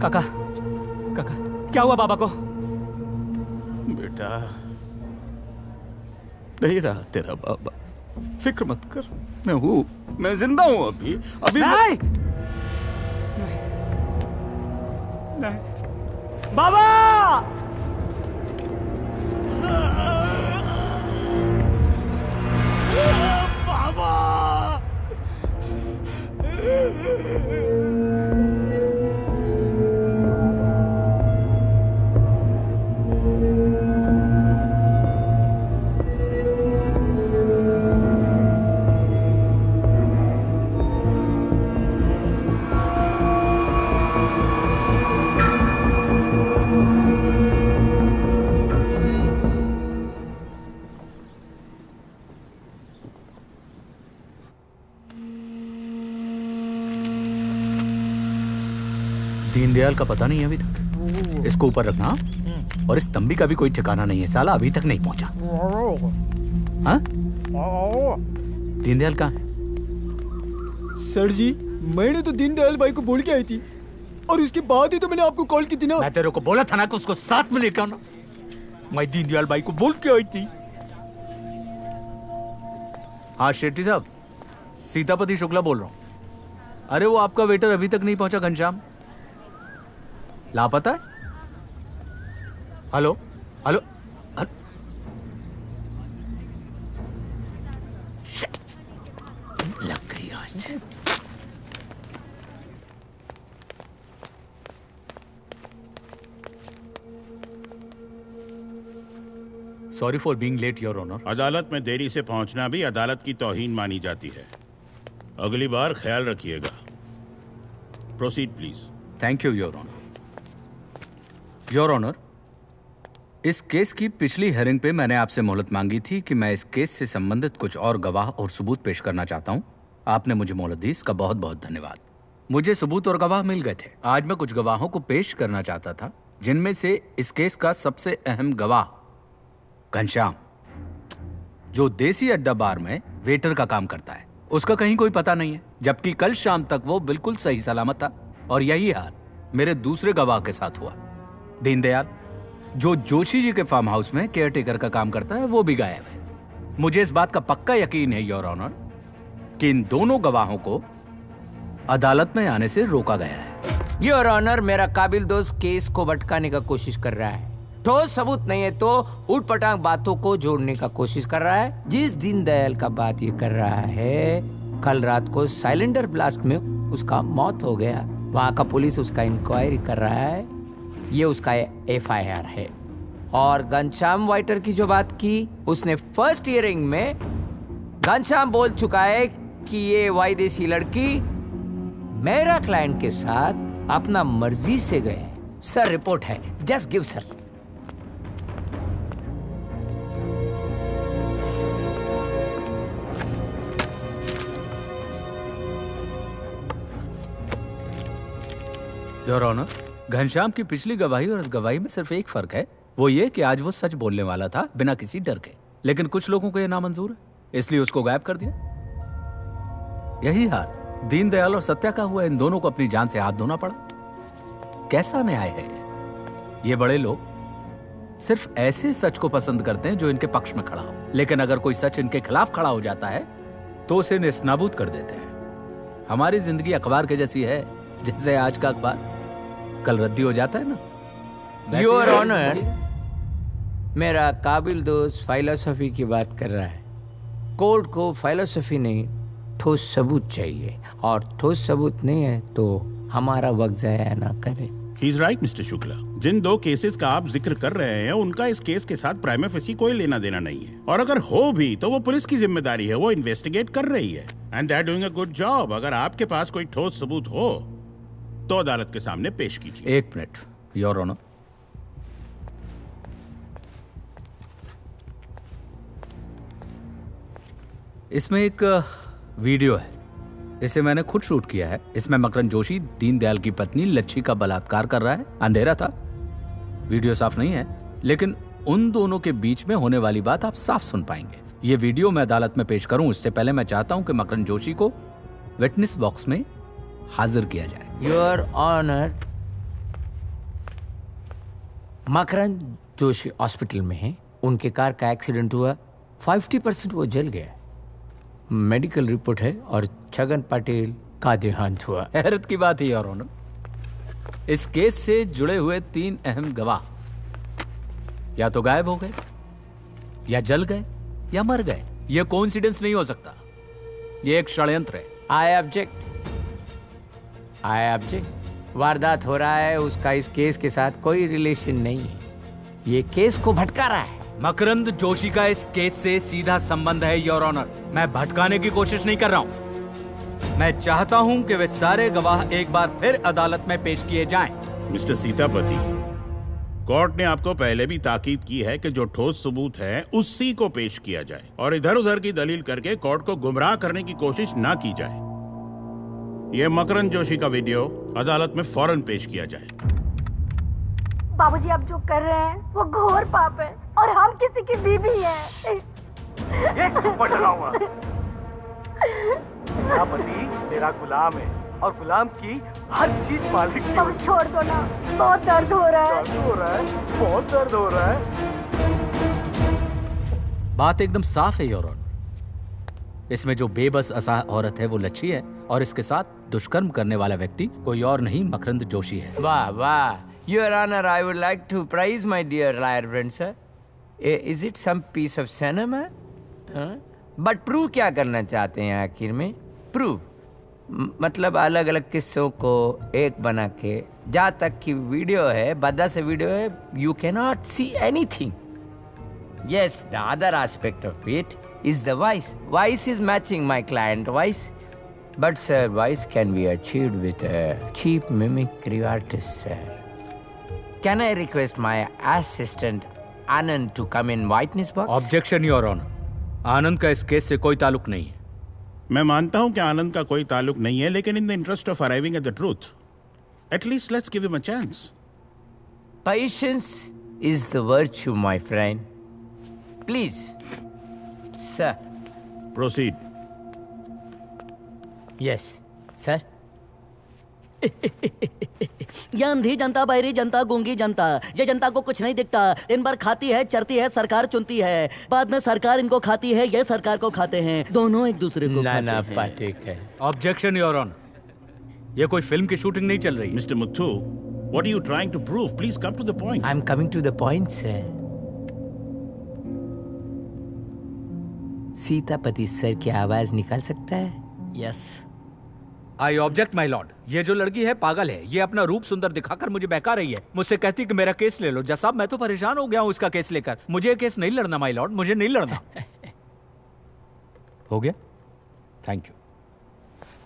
काका, काका क्या हुआ बाबा को? बेटा नहीं रहा तेरा बाबा, फिक्र मत कर, मैं हूँ, मैं जिंदा हूँ अभी नहीं! नहीं बाबा! दीनदयाल का पता नहीं है अभी तक। इसको ऊपर रखना, और इस तंबी का भी कोई ठिकाना नहीं है, साला अभी तक नहीं पहुंचा। हाँ? दीनदयाल कहाँ है? सर जी, मैंने तो दीनदयाल भाई को बोल के आई थी, और उसके बाद ही तो मैंने आपको कॉल की थी ना। मैं तेरे को बोला था ना कि उसको साथ में लेकर आना। मैं दीनदयाल भाई को बोल के आई थी। हाँ शेट्टी साहब, सीतापति शुक्ला बोल रहा हूँ। अरे वो आपका वेटर अभी तक नहीं पहुंचा घनश्याम, लापता है। हेलो हेलो, लग गई आज। Sorry for being late your honour. अदालत में देरी से पहुंचना भी अदालत की तौहीन मानी जाती है। अगली बार ख्याल रखिएगा। Proceed please. Thank you your honour. Your honour, इस केस की पिछली हेयरिंग पे मैंने आपसे मोहलत मांगी थी कि मैं इस केस से संबंधित कुछ और गवाह और सबूत पेश करना चाहता हूं। आपने मुझे मोहलत दी, इसका बहुत बहुत धन्यवाद। मुझे सबूत और गवाह मिल गए थे। आज मैं कुछ गवाहों को पेश करना चाहता था, जिनमें से इस केस का सबसे अहम गवाह घनश्याम, जो देसी अड्डा बार में वेटर का काम करता है। उसका कहीं कोई पता नहीं है, जबकि कल शाम तक वो बिल्कुल सही सलामत था। और यही हाल मेरे दूसरे गवाह के साथ हुआ, दीनदयाल, जो जोशी जी के फार्म हाउस में केयरटेकर का काम करता है, वो भी गायब है। मुझे इस बात का पक्का यकीन है योर ऑनर कि इन दोनों गवाहों को अदालत में आने से रोका गया है। योर ऑनर, मेरा काबिल दोस्त केस को भटकाने का कोशिश कर रहा है। ठोस सबूत नहीं है तो उठपटांग बातों को जोड़ने का कोशिश कर रहा है। जिस दीनदयाल का बात ये कर रहा है, कल रात को साइलेंडर ब्लास्ट में उसका मौत हो गया। वहाँ का पुलिस उसका इंक्वायरी कर रहा है, ये उसका FIR है। और घनश्याम वाइटर की जो बात की, उसने फर्स्ट हियरिंग में घनश्याम बोल चुका है कि ये वायदेसी लड़की मेरा क्लाइंट के साथ अपना मर्जी से गए। सर रिपोर्ट है, just give sir. Your honour, Ghanshyam की पिछली गवाही और इस गवाही में सिर्फ एक फर्क है, वो ये कि आज वो सच बोलने वाला था बिना किसी डर के। लेकिन कुछ लोगों को ये नामंजूर है, इसलिए उसको गायब कर दिया। यही हाल दीनदयाल और सत्या का हुआ। इन दोनों को अपनी जान से हाथ धोना पड़ा। कैसा न्याय है ये? बड़े लोग सिर्फ ऐसे सच को पसंद करते हैं जो इनके पक्ष में खड़ा हो, लेकिन अगर कोई सच इनके खिलाफ खड़ा हो जाता है तो उसे नेस्तनाबूद कर देते हैं। हमारी जिंदगी अखबार के जैसी है, जैसे आज का अखबार कल रद्दी हो जाता है ना। योर ऑनर, मेरा काबिल दोस्त फिलॉसफी की बात कर रहा है। कोर्ट को फिलॉसफी नहीं, ठोस सबूत चाहिए, और ठोस सबूत नहीं है तो हमारा वक्त जाया ना करे। He is right mister Shukla. जिन 2 केसेस का आप जिक्र कर रहे हैं उनका इस केस के साथ प्राइमा फेसी कोई लेना देना नहीं है, और अगर हो भी तो वो पुलिस की जिम्मेदारी है, वो इन्वेस्टिगेट कर रही है and they are doing a good job. अगर आपके पास कोई ठोस सबूत हो तो अदालत के सामने पेश कीजिए। 1 मिनट योर ऑनर। इसमें एक वीडियो है, इसे मैंने खुद शूट किया है। इसमें मकरंद जोशी दीनदयाल की पत्नी लच्छी का बलात्कार कर रहा है। अंधेरा था, वीडियो साफ नहीं है, लेकिन उन दोनों के बीच में होने वाली बात आप साफ सुन पाएंगे। ये वीडियो मैं अदालत में पेश करूं उससे पहले मैं चाहता हूं कि मकरंद जोशी को विटनेस बॉक्स में हाजिर किया जाए। Your honour, Makrand Joshi hospital में है, उनके कार का एक्सीडेंट हुआ, 50% वो जल गया, मेडिकल रिपोर्ट है, और छगन पटेल का देहांत हुआ। हैरत की बात है योर ऑनर, इस केस से जुड़े हुए 3 अहम गवाह या तो गायब हो गए, या जल गए, या मर गए। यह कोइंसिडेंस नहीं हो सकता, यह एक षड्यंत्र है। I object. वारदात हो रहा है, उसका इस केस के साथ कोई रिलेशन नहीं है, ये केस को भटका रहा है। मकरंद जोशी का इस केस से सीधा संबंध है योर ऑनर। मैं भटकाने की कोशिश नहीं कर रहा हूं, मैं चाहता हूं कि वे सारे गवाह एक बार फिर अदालत में पेश किए जाएं। मिस्टर सीतापति, कोर्ट ने आपको पहले भी ताकीद की है कि जो ठोस सबूत है उसी को पेश किया जाए, और इधर उधर की दलील करके कोर्ट को गुमराह करने की कोशिश ना की जाए। यह मकरंद जोशी का वीडियो अदालत में फौरन पेश किया जाए। बाबूजी, आप जो कर रहे हैं वो घोर पाप है, और हम किसी की बीवी हैं। मेरा पति तेरा गुलाम है, और गुलाम की हर चीज मालिक की। अब छोड़ दो ना, बहुत दर्द हो रहा है। बहुत दर्द हो रहा है। बात एकदम साफ है योर ऑनर, इसमें जो बेबस असहाय औरत है वो लच्छी है, और इसके साथ दुष्कर्म करने वाला व्यक्ति कोई और नहीं मकरंद जोशी है। वाह वाह, your honour, I would like to praise my dear lawyer friend sir. Is it some piece of cinema? But prove क्या करना चाहते हैं आखिर में? प्रूव मतलब अलग अलग किस्सों को एक बना के, जहाँ तक की वीडियो है, बदा से वीडियो है, you can not see anything. Yes, the other aspect of it is the vice. Vice is matching my client vice. But sir, vice can be achieved with a cheap mimicry artist, sir. Can I request my assistant Anand to come in witness box? Objection, Your Honor. आनंद का इस case से कोई ताल्लुक नहीं है। मैं मानता हूं कि आनंद का कोई ताल्लुक नहीं है, लेकिन in the interest of arriving at the truth, at least let's give him a chance. Patience is the virtue, my friend. Please. Sir. Proceed. Yes, sir. यह अंधी जनता, बहरी जनता, गूंगी जनता, ये जनता को कुछ नहीं दिखता। दिन भर खाती है, चरती है, सरकार चुनती है, बाद में सरकार इनको खाती है, ये सरकार को खाते हैं, दोनों एक दूसरे को नाना खाते हैं। पाटेकर। ऑब्जेक्शन योर ऑनर, ये कोई फिल्म की शूटिंग नहीं चल रही। Mister Muthu, what are you trying to prove? Please come to the point. I'm coming to the point, sir. Sitapati sir की आवाज निकाल सकता है? Yes. I object my lord, ये जो लड़की है पागल है, ये अपना रूप सुंदर दिखाकर मुझे बहका रही है, मुझसे कहती कि मेरा केस ले लो। जज साहब, मैं तो परेशान हो गया हूँ इसका केस लेकर, मुझे केस नहीं लड़ना माय लॉर्ड, मुझे नहीं लड़ना। हो गया, थैंक यू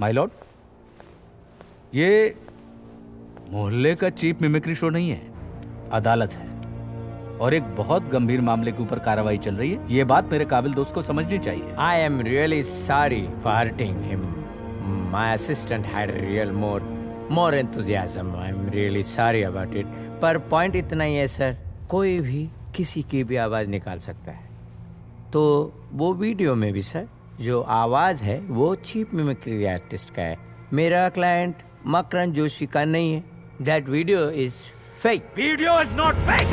माय लॉर्ड। ये मोहल्ले का चीप मिमिक्री शो नहीं है, अदालत है, और एक बहुत गंभीर मामले के ऊपर कार्रवाई चल रही है। ये बात मेरे काबिल दोस्त को समझनी चाहिए। I am really sorry for hurting him. My assistant had real more enthusiasm. I am really sorry about it. पर पॉइंट इतना ही है सर, कोई भी किसी की भी आवाज निकाल सकता है। तो वो वीडियो में भी सर जो आवाज है वो चीप मिमिक्री आर्टिस्ट का है, मेरा क्लाइंट मकरंद जोशी का नहीं है। That video is fake. Video is not fake.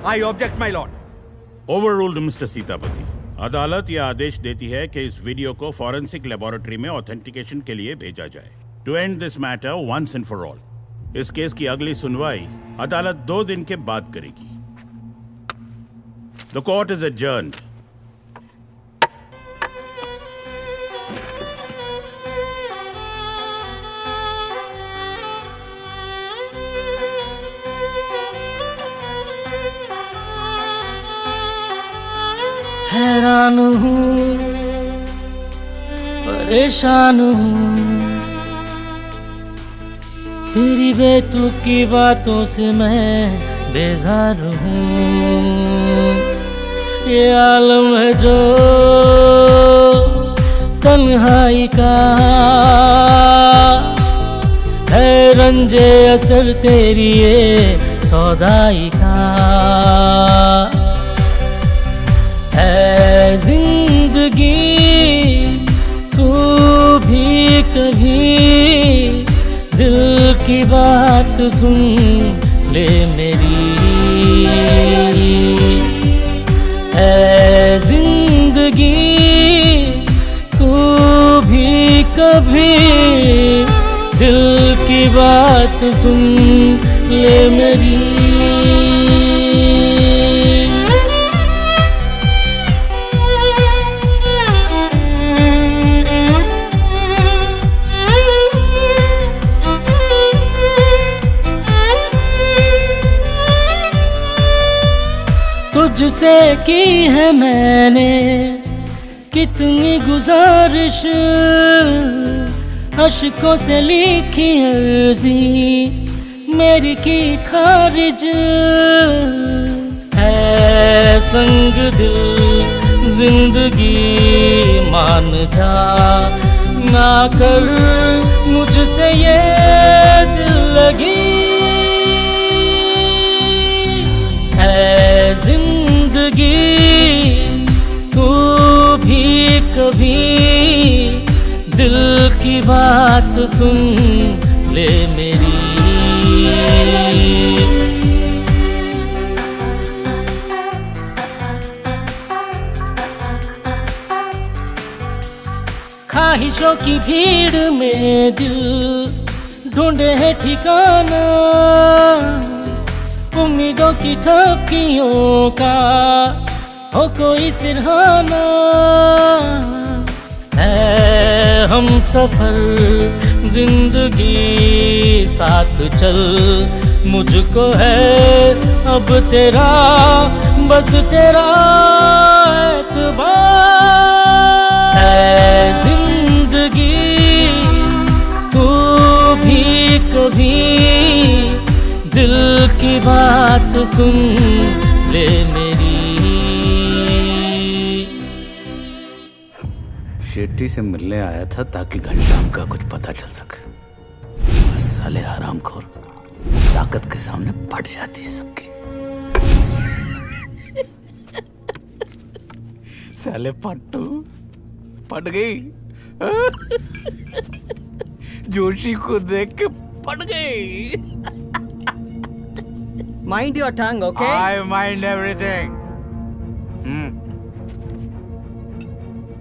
I object, my lord. Overruled, Mr. Sitapati. अदालत यह आदेश देती है कि इस वीडियो को फॉरेंसिक लेबोरेटरी में ऑथेंटिकेशन के लिए भेजा जाए। To end this matter once and for all. इस केस की अगली सुनवाई अदालत 2 दिन के बाद करेगी। The court is adjourned. हैरान हूँ, परेशान हूँ, तेरी बेतुकी बातों से मैं बेजार हूँ। ये आलम है जो तन्हाई का, है रंजे असर तेरी ये सौदाई का। है जिंदगी तू भी कभी दिल की बात सुन ले मेरी। है जिंदगी तू भी कभी दिल की बात सुन ले मेरी। तुझसे की है मैंने कितनी गुजारिश, अश्कों से लिखी अर्जी मेरी की खारिज। है संग दिल जिंदगी मान जा, ना कर मुझसे ये दिल लगी। है जिंदगी तू भी कभी दिल की बात सुन ले मेरी। ख्वाहिशों की भीड़ में दिल ढूंढे है ठिकाना, उम्मीदों की थपकियों का हो कोई सिरहाना। है हम सफर जिंदगी साथ चल, मुझको है अब तेरा बस तेरा एतबार। है जिंदगी तू भी कभी दिल की बात सुन ले मेरी। शेट्टी से मिलने आया था ताकि घनश्याम का कुछ पता चल सके। बस साले हरामखोर ताकत के सामने फट जाती है सबकी। साले पट्टू फट गई। जोशी को देख के फट गई। Mind your tongue, okay? I mind everything.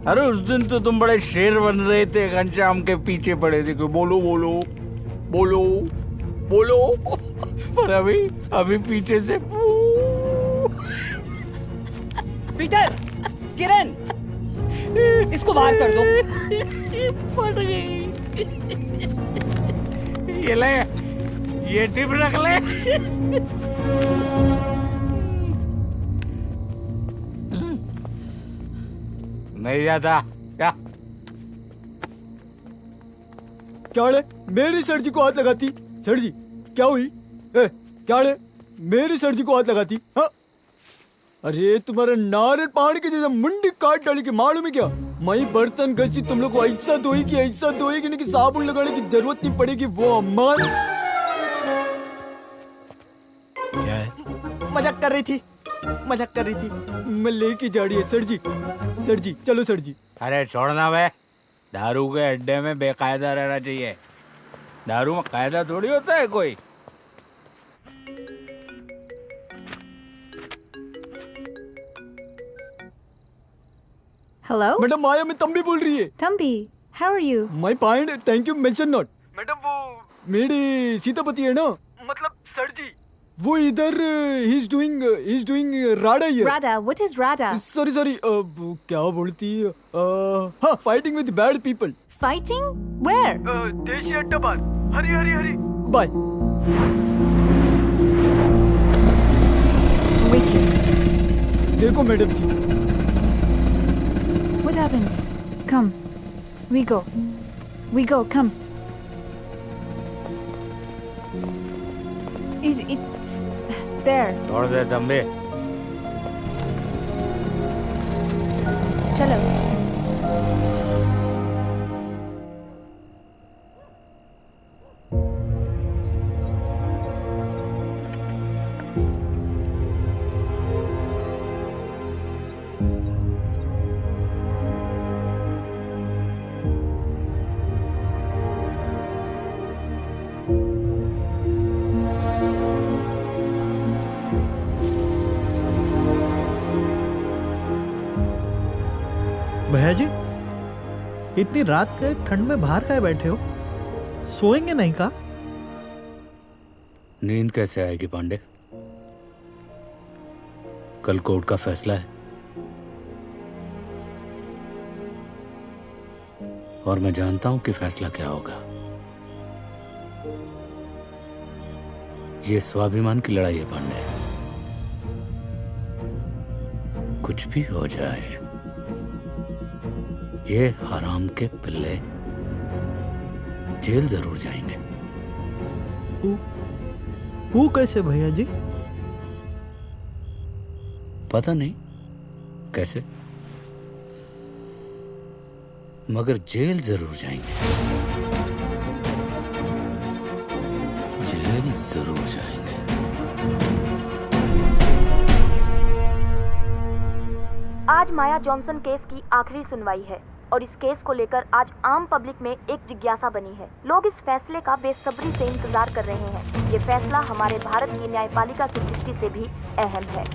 अरे उस दिन तो तुम बड़े शेर बन रहे थे, घनश्याम के पीछे पड़े थे कि बोलो बोलो बोलो बोलो, पर अभी पीछे से पीटर, किरण, इसको बाहर कर दो। फट गई। ये ले, ये टिप रख ले। नहीं जाता क्या? क्या रे मेरी सर जी को हाथ लगाती? सर जी क्या हुई? क्या रे मेरी सर जी को हाथ लगाती? हाँ? अरे तुम्हारा नारियल पानी की जैसे मुंडी काट डाली कि मालूम है क्या? मैं बर्तन घसी तुम लोग को ऐसा धोएगी नहीं कि साबुन लगाने की जरूरत नहीं पड़ेगी। वो अम्मा क्या है? मजाक कर रही थी मैं लेके जा रही है सर जी चलो सर जी। अरे छोड़ना बे, दारू के अड्डे में बेकायदा रहना चाहिए। दारू में कायदा थोड़ी होता है कोई। Hello? मैडम माया में तंबी बोल रही है। Thambi, how are you? My fine, thank you mention not. Madam वो मेरी सीतापति है ना, मतलब सर जी, वो इधर ही इज डूइंग राडा here. Rada, what is Rada? Sorry क्या बोलती है? हाँ, fighting with bad people. Fighting? Where? देशी अड्डा बार। हरी बाय। देखो madam ji, happened? Come. We go. We go. Come. Is it there? तोड़ दे दम्बे। चलो। भैया जी, इतनी रात के ठंड में बाहर काहे बैठे हो? सोएंगे नहीं का? नींद कैसे आएगी पांडे? कल कोर्ट का फैसला है और मैं जानता हूं कि फैसला क्या होगा। ये स्वाभिमान की लड़ाई है पांडे। कुछ भी हो जाए, ये हराम के पिल्ले जेल जरूर जाएंगे। वो कैसे भैया जी? पता नहीं कैसे, मगर जेल जरूर जाएंगे। जेल जरूर जाएंगे। आज माया जॉनसन केस की आखिरी सुनवाई है और इस केस को लेकर आज आम पब्लिक में एक जिज्ञासा बनी है। लोग इस फैसले का बेसब्री से इंतजार कर रहे हैं। ये फैसला हमारे भारत की न्यायपालिका की दृष्टि से भी अहम है।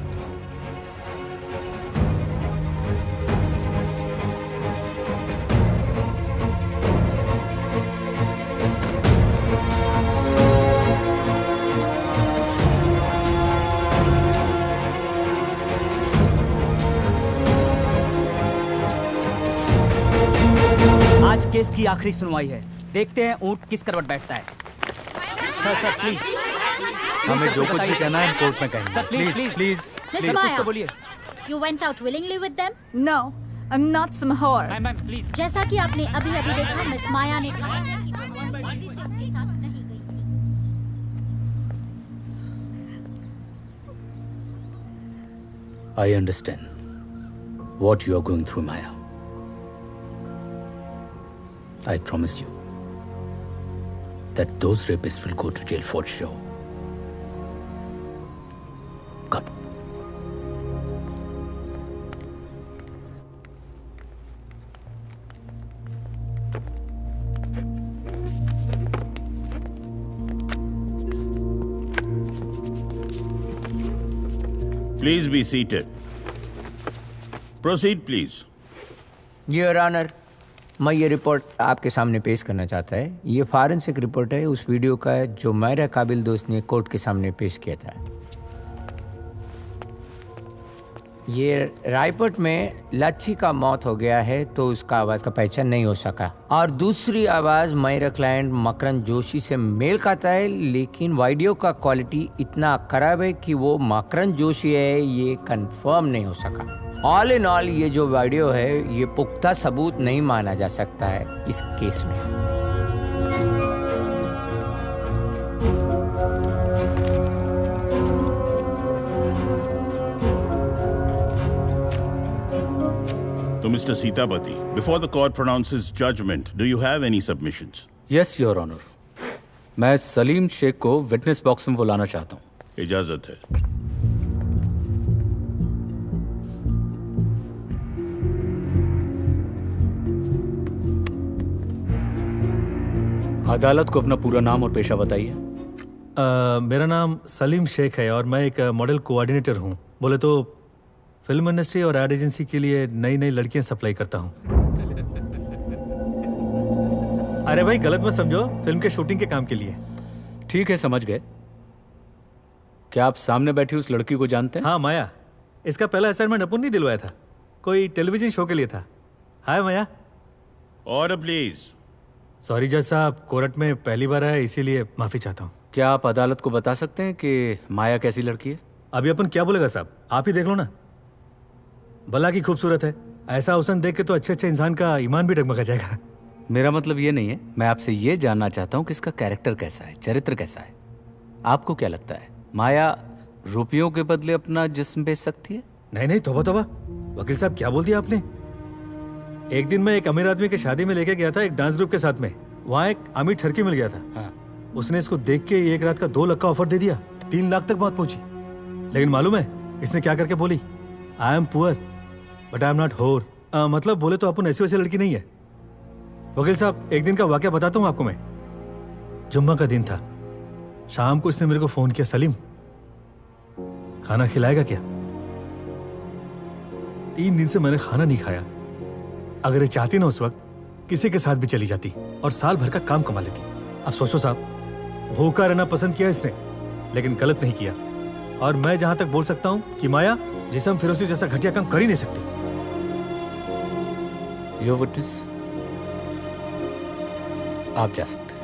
आज केस की आखिरी सुनवाई है। देखते हैं ऊंट किस करवट बैठता है। सर प्लीज, हमें जो कुछ भी कहना है कोर्ट में कहेंगे। Sir please please Miss Maya, तो बोलिए। you went out willingly with them? No, I'm not some whore. Ma'am please. जैसा कि आपने अभी अभी देखा, मिस माया ने कहा है कि वो मर्जी से उनके साथ नहीं गई थी। I understand what you are going through, Maya. I promise you that those rapists will go to jail for sure. Come. Please be seated. Proceed, please. Your honour, मैं ये रिपोर्ट आपके सामने पेश करना चाहता है। ये फॉरेंसिक रिपोर्ट है उस वीडियो का जो मायरा काबिल दोस्त ने कोर्ट के सामने पेश किया था। ये रायपुर में लच्छी का मौत हो गया है तो उसका आवाज़ का पहचान नहीं हो सका, और दूसरी आवाज़ मायरा क्लाइंट मकरन जोशी से मेल खाता है, लेकिन वीडियो का क्वालिटी इतना खराब है कि वो मकरन जोशी है ये कंफर्म नहीं हो सका। ऑल इन ऑल ये जो वीडियो है ये पुख्ता सबूत नहीं माना जा सकता है इस केस में। So, Mr. Sitapati, before the court pronounces judgment, do you have any submissions? Yes, Your Honor. मैं सलीम शेख को विटनेस बॉक्स में बुलाना चाहता हूँ। इजाजत है। अदालत को अपना पूरा नाम और पेशा बताइए। मेरा नाम सलीम शेख है और मैं एक मॉडल कोऑर्डिनेटर हूँ। बोले तो फिल्म इंडस्ट्री और एड एजेंसी के लिए नई नई लड़कियां सप्लाई करता हूँ। अरे भाई गलत मत समझो, फिल्म के शूटिंग के काम के लिए। ठीक है, समझ गए। क्या आप सामने बैठी उस लड़की को जानते हैं? हाँ, माया। इसका पहला असाइनमेंट अपन नहीं दिलवाया था, कोई टेलीविजन शो के लिए था। हाय माया। और प्लीज। सॉरी जज साहब, कोर्ट में पहली बार आया इसीलिए माफी चाहता हूँ। क्या आप अदालत को बता सकते हैं कि माया कैसी लड़की है? अभी अपन क्या बोलेगा साहब, आप ही देख लो ना। भला की खूबसूरत है, ऐसा हुस्न देख के तो अच्छे अच्छे इंसान का ईमान भी डगमगा जाएगा। मेरा मतलब ये नहीं है, मैं आपसे ये जानना चाहता हूँ कि इसका कैरेक्टर कैसा है, चरित्र कैसा है। आपको क्या लगता है माया रुपयों के बदले अपना जिस्म बेच सकती है? नहीं नहीं, तौबा तौबा, वकील साहब क्या बोल दिया आपने। एक दिन मैं एक अमीर आदमी की शादी में लेके गया था एक डांस ग्रुप के साथ में। वहाँ एक अमीर ठरकी मिल गया था। हाँ। उसने इसको देख के 1 रात का 2 लाख का ऑफर दे दिया। 3 लाख तक बात पहुंची। लेकिन मालूम है इसने क्या करके बोली, I am poor but I am not होर। मतलब बोले तो अपन ऐसी वैसी लड़की नहीं है। वकील साहब एक दिन का वाकया बताता हूँ आपको मैं। जुम्मा का दिन था, शाम को इसने मेरे को फोन किया, सलीम खाना खिलाएगा क्या? 3 दिन से मैंने खाना नहीं खाया। अगर ये चाहती ना उस वक्त किसी के साथ भी चली जाती और साल भर का काम कमा लेती। अब सोचो साहब, भूखा रहना पसंद किया इसने लेकिन गलत नहीं किया। और मैं जहां तक बोल सकता हूं कि माया जिस्म फिरोजी जैसा घटिया काम कर ही नहीं सकती। योर विटनेस, आप जा सकते हैं।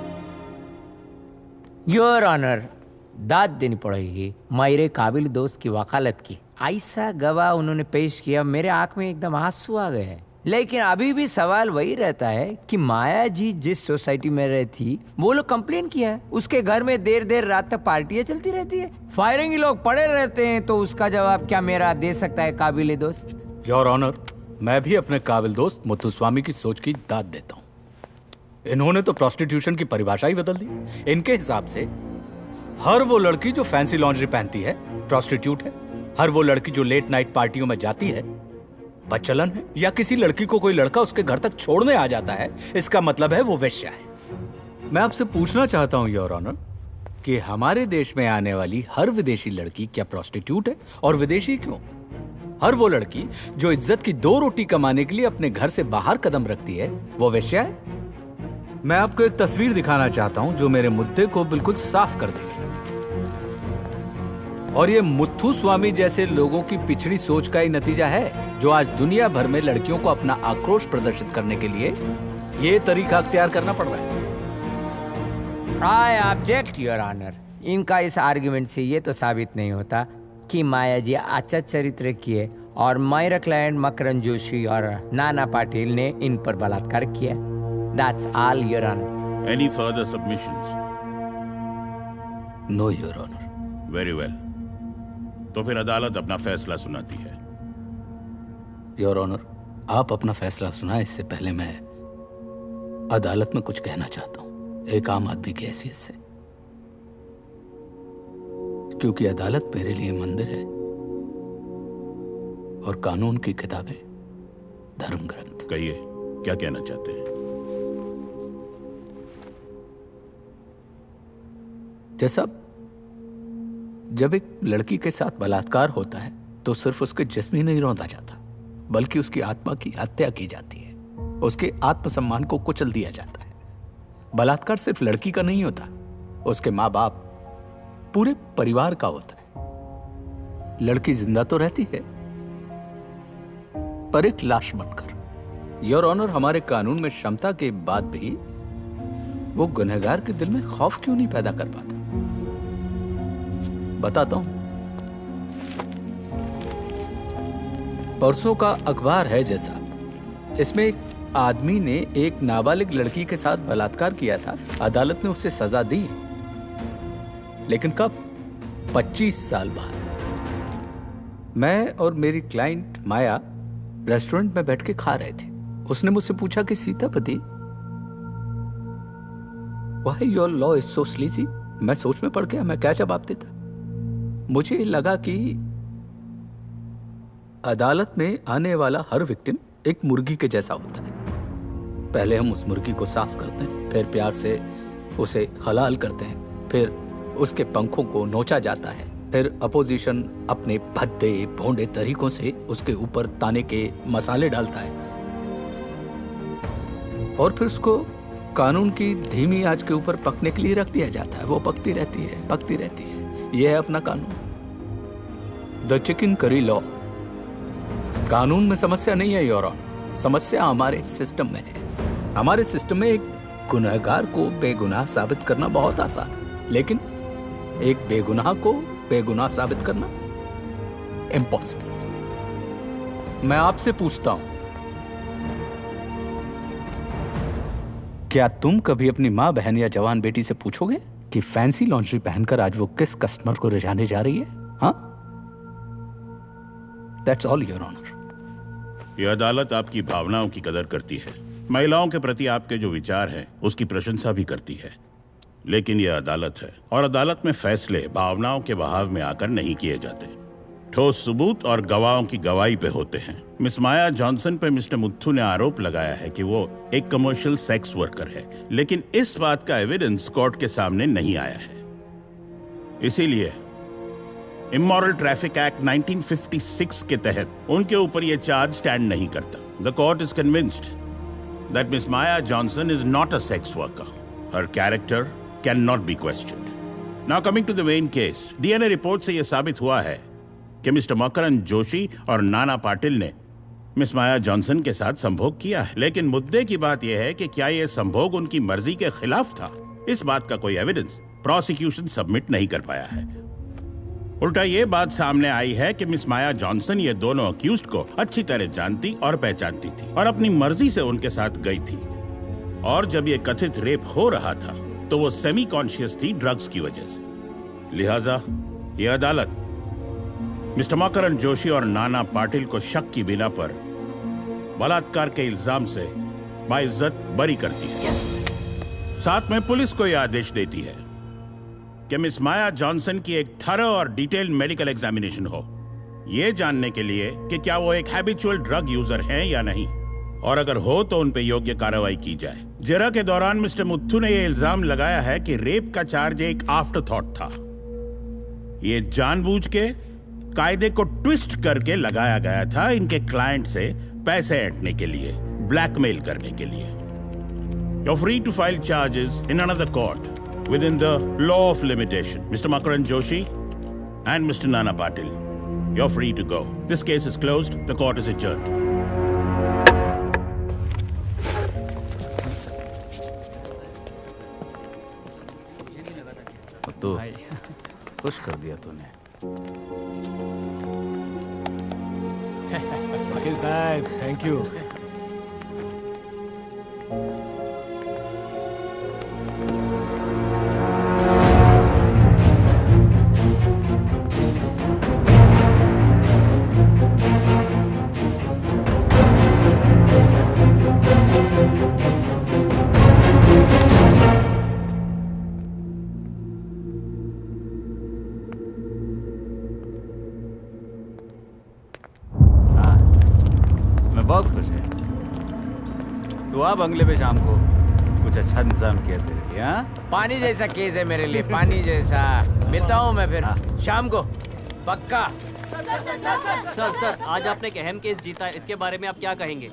योर ऑनर, दाद देनी पड़ेगी मेरे काबिल दोस्त की वकालत की। ऐसा गवाह उन्होंने पेश किया, मेरे आंख में एकदम आंसू आ गए हैं। लेकिन अभी भी सवाल वही रहता है कि माया जी जिस सोसाइटी में रहती वो लोग कंप्लेन किया है उसके घर में देर देर रात तक पार्टियां चलती रहती है, फायरिंग लोग पड़े रहते हैं। तो उसका जवाब क्या मेरा दे सकता है काबिल दोस्त? योर ऑनर, मैं भी अपने काबिल दोस्त मुत्तुस्वामी की सोच की दाद देता हूँ। इन्होंने तो प्रोस्टिट्यूशन की परिभाषा ही बदल दी। इनके हिसाब से हर वो लड़की जो फैंसी लॉन्ड्री पहनती है प्रोस्टिट्यूट है, हर वो लड़की जो लेट नाइट पार्टियों में जाती है बदचलन है, या किसी लड़की को कोई लड़का उसके घर तक छोड़ने आ जाता है इसका मतलब है वो वेश्या है। मैं आपसे पूछना चाहता हूं योर ऑनर कि हमारे देश में आने वाली हर विदेशी लड़की क्या प्रोस्टिट्यूट है? और विदेशी क्यों? हर वो लड़की जो इज्जत की 2 रोटी कमाने के लिए अपने घर से बाहर कदम रखती है वो वेश्या है? मैं आपको एक तस्वीर दिखाना चाहता हूं जो मेरे मुद्दे को बिल्कुल साफ कर देगी। और ये मुत्थुस्वामी जैसे लोगों की पिछड़ी सोच का ही नतीजा है जो आज दुनिया भर में लड़कियों को अपना आक्रोश प्रदर्शित करने के लिए ये तरीका अख्तियार करना पड़ रहा है। I object your honour. इनका इस आर्गुमेंट से ये तो साबित नहीं होता कि माया जी अच्छा चरित्र की है और मेरा क्लाइंट मकरन जोशी और नाना पाटिल ने इन पर बलात्कार किया। That's all, Your Honor. Any further submissions? No, Your Honor. Very well. तो फिर अदालत अपना फैसला सुनाती है। योर ऑनर, आप अपना फैसला सुनाएं इससे पहले मैं अदालत में कुछ कहना चाहता हूं एक आम आदमी की हैसियत से, क्योंकि अदालत मेरे लिए मंदिर है और कानून की किताबें धर्म ग्रंथ। कहिए क्या कहना चाहते हैं? जैसा जब एक लड़की के साथ बलात्कार होता है तो सिर्फ उसके जिस्म ही नहीं रौंदा जाता बल्कि उसकी आत्मा की हत्या की जाती है, उसके आत्मसम्मान को कुचल दिया जाता है। बलात्कार सिर्फ लड़की का नहीं होता, उसके माँ बाप पूरे परिवार का होता है। लड़की जिंदा तो रहती है पर एक लाश बनकर। योर ऑनर, हमारे कानून में क्षमता के बाद भी वो गुनहगार के दिल में खौफ क्यों नहीं पैदा कर पाता? बताता हूं। परसों का अखबार है जैसा, इसमें एक आदमी ने एक नाबालिग लड़की के साथ बलात्कार किया था। अदालत ने उसे सजा दी, लेकिन कब? 25 साल बाद। मैं और मेरी क्लाइंट माया रेस्टोरेंट में बैठ के खा रहे थे। उसने मुझसे पूछा कि Sitapati, why your law is so sleazy? मैं सोच में पड़ गया मैं क्या जवाब देता। मुझे लगा कि अदालत में आने वाला हर विक्टिम एक मुर्गी के जैसा होता है। पहले हम उस मुर्गी को साफ करते हैं, फिर प्यार से उसे हलाल करते हैं, फिर उसके पंखों को नोचा जाता है, फिर अपोजिशन अपने भद्दे भोंडे तरीकों से उसके ऊपर ताने के मसाले डालता है और फिर उसको कानून की धीमी आंच के ऊपर पकने के लिए रख दिया जाता है। वो पकती रहती है, पकती रहती है। यह है अपना कानून, द चिकन करी लॉ। कानून में समस्या नहीं है योर ऑनर, समस्या हमारे सिस्टम में है। हमारे सिस्टम में एक गुनहगार को बेगुनाह साबित करना बहुत आसान है, लेकिन एक बेगुनाह को बेगुनाह साबित करना इम्पॉसिबल। मैं आपसे पूछता हूं, क्या तुम कभी अपनी माँ, बहन या जवान बेटी से पूछोगे कि फैंसी लॉन्ड्री पहनकर आज वो किस कस्टमर को रिझाने जा रही है? हाँ? That's all, Your Honor. यह अदालत आपकी भावनाओं की कदर करती है, महिलाओं के प्रति आपके जो विचार हैं उसकी प्रशंसा भी करती है, लेकिन यह अदालत है और अदालत में फैसले भावनाओं के बहाव में आकर नहीं किए जाते, ठोस सबूत और गवाहों की गवाही पे होते हैं। मिस माया जॉनसन पे मिस्टर मुथ्थू ने आरोप लगाया है कि वो एक कमर्शियल सेक्स वर्कर है, लेकिन इस बात का एविडेंस कोर्ट के सामने नहीं आया है। इसीलिए इमोरल ट्रैफिक एक्ट 1956 के तहत उनके ऊपर यह चार्ज स्टैंड नहीं करता। The court is convinced that miss Maya Johnson is not a sex worker. Her character can not be questioned. Now coming to the main case, DNA report से यह साबित हुआ है कि मिस्टर मकरंद जोशी और नाना पाटिल ने मिस माया जॉनसन के साथ संभोग किया है, लेकिन मुद्दे की बात यह है कि क्या यह संभोग उनकी मर्जी के खिलाफ था। इस बात का कोई एविडेंस प्रोसिक्यूशन सबमिट नहीं कर पाया है। उल्टा ये बात सामने आई है कि मिस माया जॉनसन ये दोनों अक्यूज्ड को अच्छी तरह जानती और पहचानती थी और अपनी मर्जी से उनके साथ गई थी, और जब ये कथित रेप हो रहा था तो वो सेमी कॉन्शियस थी ड्रग्स की वजह से। लिहाजा यह अदालत मिस्टर मकरंद जोशी और नाना पाटिल को शक की बिना पर बलात्कार के इल्जाम से बाइज्जत बरी करती है। साथ में पुलिस को यह आदेश देती है कि मिस माया जॉनसन की एक थरो और डिटेल्ड मेडिकल एग्जामिनेशन हो, यह जानने के लिए कि क्या वो एक हैबिचुअल ड्रग यूजर हैं या नहीं, और अगर हो तो उन पे योग्य कार्रवाई की जाए। जेरा के दौरान मिस्टर मुथ्थू ने यह इल्जाम लगाया है कि रेप का चार्ज एक आफ्टर थॉट था। ये जानबूझ के कायदे को ट्विस्ट करके लगाया गया था इनके क्लाइंट से पैसे ऐंठने के लिए, ब्लैकमेल करने के लिए। You're free to file charges in another court within the law of limitation. Mr. Makaran Joshi and Mr. Nana Patil, you're free to go. This case is closed. The court is adjourned. तो खुश कर दिया तूने। वकील साहब, thank you. बहुत खुश है। तो आप बंगले पे शाम को कुछ अच्छा इंतजाम किया तेरे लिए। हाँ, पानी जैसा केस है मेरे लिए, पानी जैसा। मिलता हूँ मैं फिर शाम को, पक्का। सर आज आपने एक अहम केस जीता है, इसके बारे में आप क्या कहेंगे?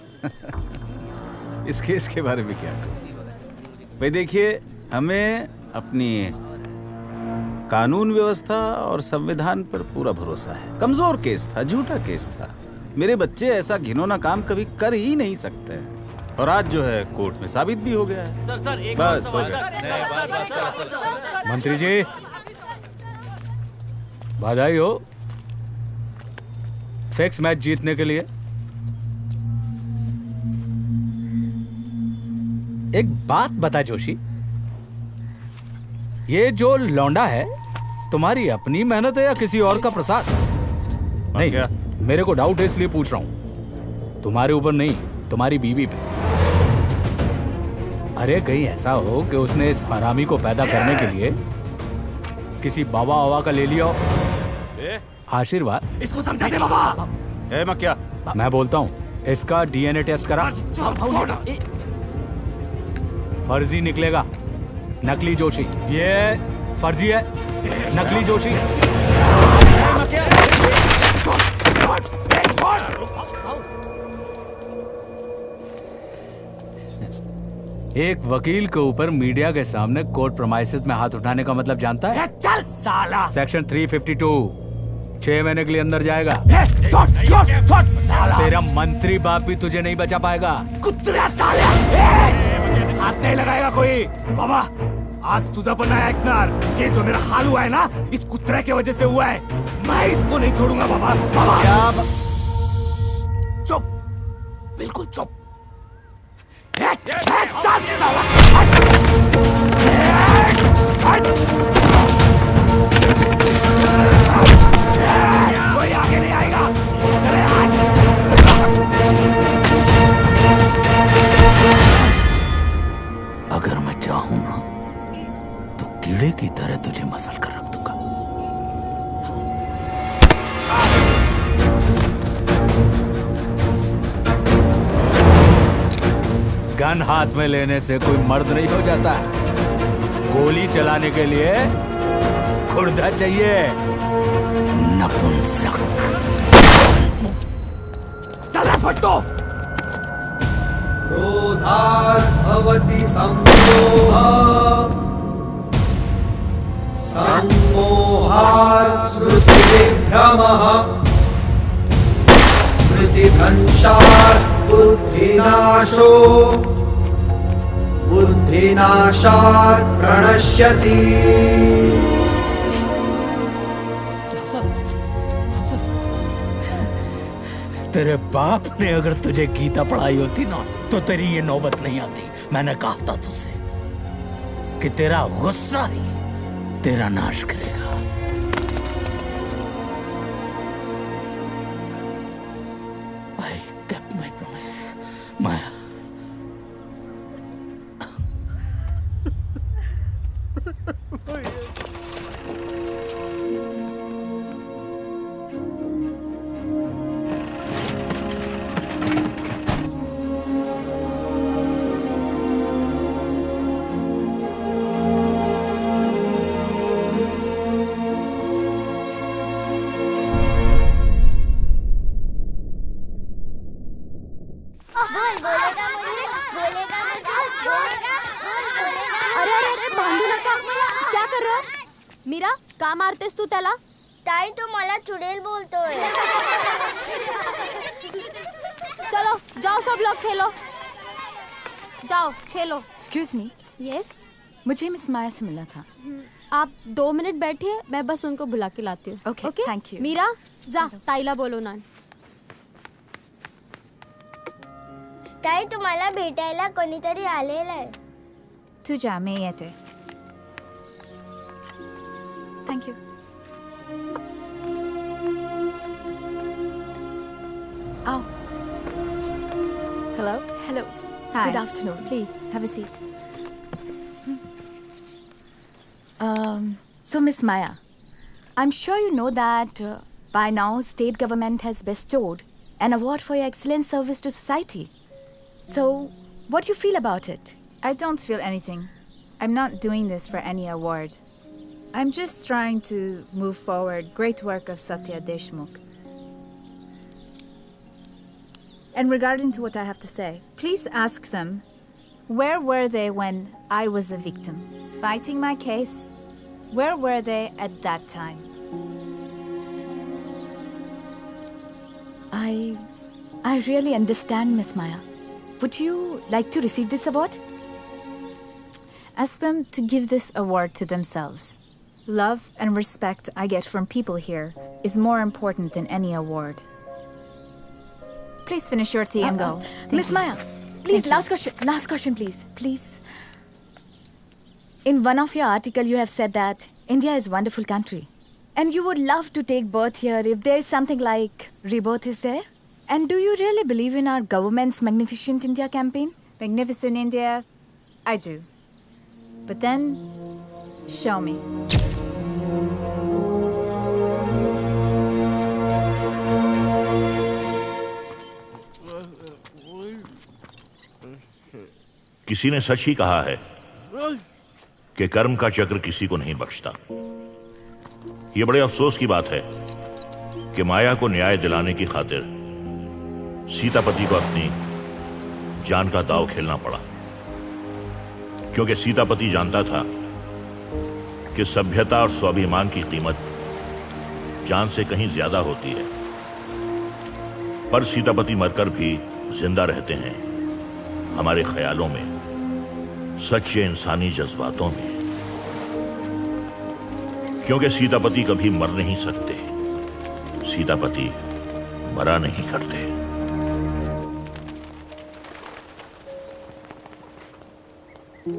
इस केस के बारे में क्या कहूँ भाई, देखिए हमें अपनी कानून व्यवस्था और संविधान पर पूरा भरोसा है। कमजोर केस था, झूठा केस था। मेरे बच्चे ऐसा घिनौना काम कभी कर ही नहीं सकते हैं, और आज जो है कोर्ट में साबित भी हो गया है। सर एक बस हो सवाल, गया। मंत्री जी बधाई हो फिक्स मैच जीतने के लिए। एक बात बता जोशी, ये जो लौंडा है तुम्हारी अपनी मेहनत है या किसी और का प्रसाद? नहीं क्या? मेरे को डाउट है इसलिए पूछ रहा हूं, तुम्हारे ऊपर नहीं, तुम्हारी बीवी पे। अरे कहीं ऐसा हो कि उसने इस हरामी को पैदा करने के लिए किसी बाबा वाबा का ले लिया हो आशीर्वाद। इसको समझा दे बाबा। मैं क्या मैं बोलता हूं, इसका डीएनए टेस्ट करा, फर्जी निकलेगा। नकली जोशी, ये फर्जी है, नकली जोशी। एक वकील के ऊपर मीडिया के सामने कोर्ट प्रोमाइसेस में हाथ उठाने का मतलब जानता है? चल साला। सेक्शन 352 6 महीने के लिए अंदर जाएगा। साला। तेरा मंत्री बाप भी तुझे नहीं बचा पाएगा। कुत्ता साले, हाथ नहीं लगाएगा कोई। बाबा आज तुझा बनाया इतना, ये जो मेरा हाल हुआ है ना, इस कुत्ते की वजह से हुआ है। मैं इसको नहीं छोड़ूंगा बाबा। बाबा चुप, बिल्कुल चुप। चल साला। कोई आगे नहीं आएगा। अगर मैं चाहूं ना तो कीड़े की तरह तुझे मसल कर रख दूंगा। गन हाथ में लेने से कोई मर्द नहीं हो जाता। गोली चलाने के लिए खुर्दा चाहिए। नपुंसक। चल रहा फट्टो। क्रोधाद्भवति सम्मोहः सम्मोहात् स्मृतिविभ्रमः स्मृतिभ्रंशात् बुद्धिनाशो बुद्धिनाशात् प्रणश्यति। तेरे बाप ने अगर तुझे गीता पढ़ाई होती ना तो तेरी ये नौबत नहीं आती। मैंने कहा था तुझसे कि तेरा गुस्सा ही तेरा नाश करेगा। I kept my promise, माया। अरे अरे अरे भांडू नका. क्या कर रहा? मीरा का मारतेस तू त्याला? ताई तो मला चुड़ैल बोलतोय. चलो जाओ सब लोग खेलो. जाओ खेलो. Excuse me. यस. मुझे मिस माया से मिलना था. आप 2 मिनट बैठिए, मैं बस उनको बुला के लाती हूँ. Okay thank you. मीरा जा ताईला बोलो ना. ताई तुम्हाला भेटायला कोणीतरी आलेलं आहे. तू जा, मैं येते. Thank you. आओ. Hello. Hello. Hi. Good afternoon. Please have a seat. So Miss Maya, I'm sure you know that by now state government has bestowed an award for your excellent service to society. So what do you feel about it? I don't feel anything. I'm not doing this for any award. I'm just trying to move forward great work of Satya Deshmukh. And regarding to what I have to say, please ask them, where were they when I was a victim? Fighting my case, where were they at that time? I really understand, Miss Maya. Would you like to receive this award? Ask them to give this award to themselves. Love and respect I get from people here is more important than any award. Please finish your tea and go. Miss Maya, please, last question, please. Please. In one of your article, you have said that India is a wonderful country. And you would love to take birth here if there is something like rebirth is there. And do you really believe in our government's Magnificent India campaign? Magnificent India, I do. But then, show me. किसी ने सच ही कहा है कि कर्म का चक्र किसी को नहीं बख्शता. यह बड़े अफसोस की बात है कि माया को न्याय दिलाने की खातिर सीतापति को अपनी जान का दांव खेलना पड़ा, क्योंकि सीतापति जानता था कि सभ्यता और स्वाभिमान की कीमत जान से कहीं ज्यादा होती है. पर सीतापति मरकर भी जिंदा रहते हैं हमारे ख्यालों में, सच्चे इंसानी जज्बातों में, क्योंकि सीतापति कभी मर नहीं सकते, सीतापति मरा नहीं करते. Wait,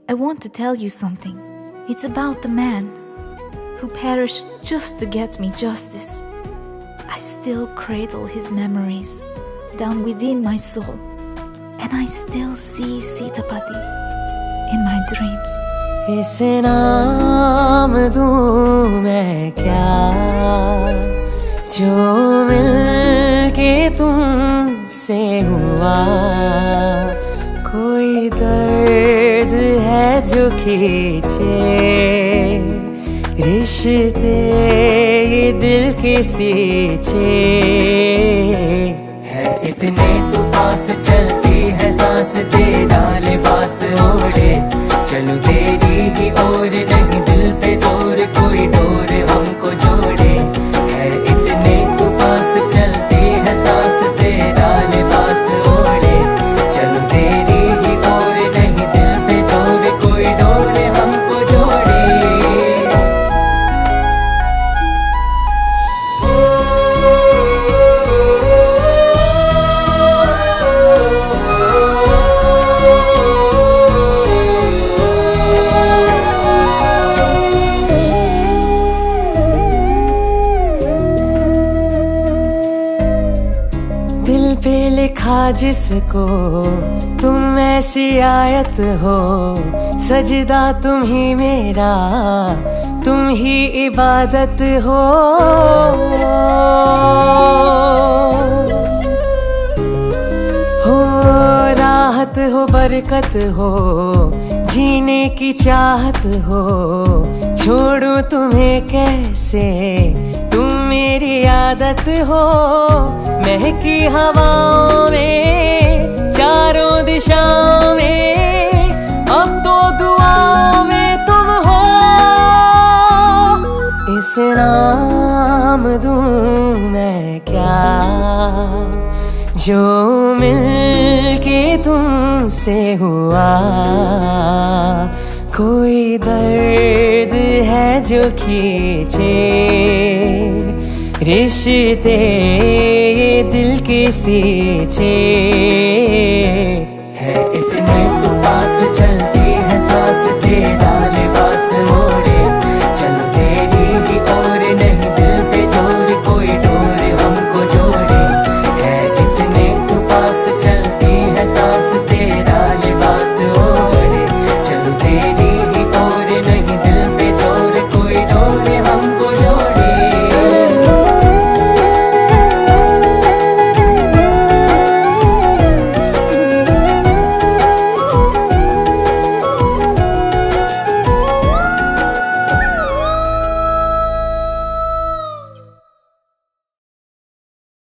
I want to tell you something. It's about the man who perished just to get me justice. I still cradle his memories down within my soul, and I still see Sitapati in my dreams. इसे नाम दूँ मैं क्या जो मिलके तुमसे हुआ, कोई दर्द है जो खींचे रिश्ते ये दिल के सींचे है, इतने तो पास चलती है सांस तेरा लिबास ओढ़े, चलो तेरी ही ओर नहीं दिल पे जोर, कोई डोर हमको जोड़े है, इतने तो पास चलती है सांस तेरा लिबास ओढ़े, चलो तेरी ही ओर नहीं दिल पे जोर, कोई डोर हमको जोड़े। दिल पे लिखा जिसको तुम ऐसी आयत हो, सजदा तुम ही मेरा, तुम ही इबादत हो, राहत हो बरकत हो, जीने की चाहत हो, छोड़ूं तुम्हें कैसे तुम मेरी आदत हो, महकी हवाओं में चारों दिशाओं में, अब तो दुआओं में तुम हो, इस नाम दूं मैं क्या जो मिलके तुमसे हुआ, कोई दर्द है जो खींचे रिश्ते ये दिल के सींचे है, इतने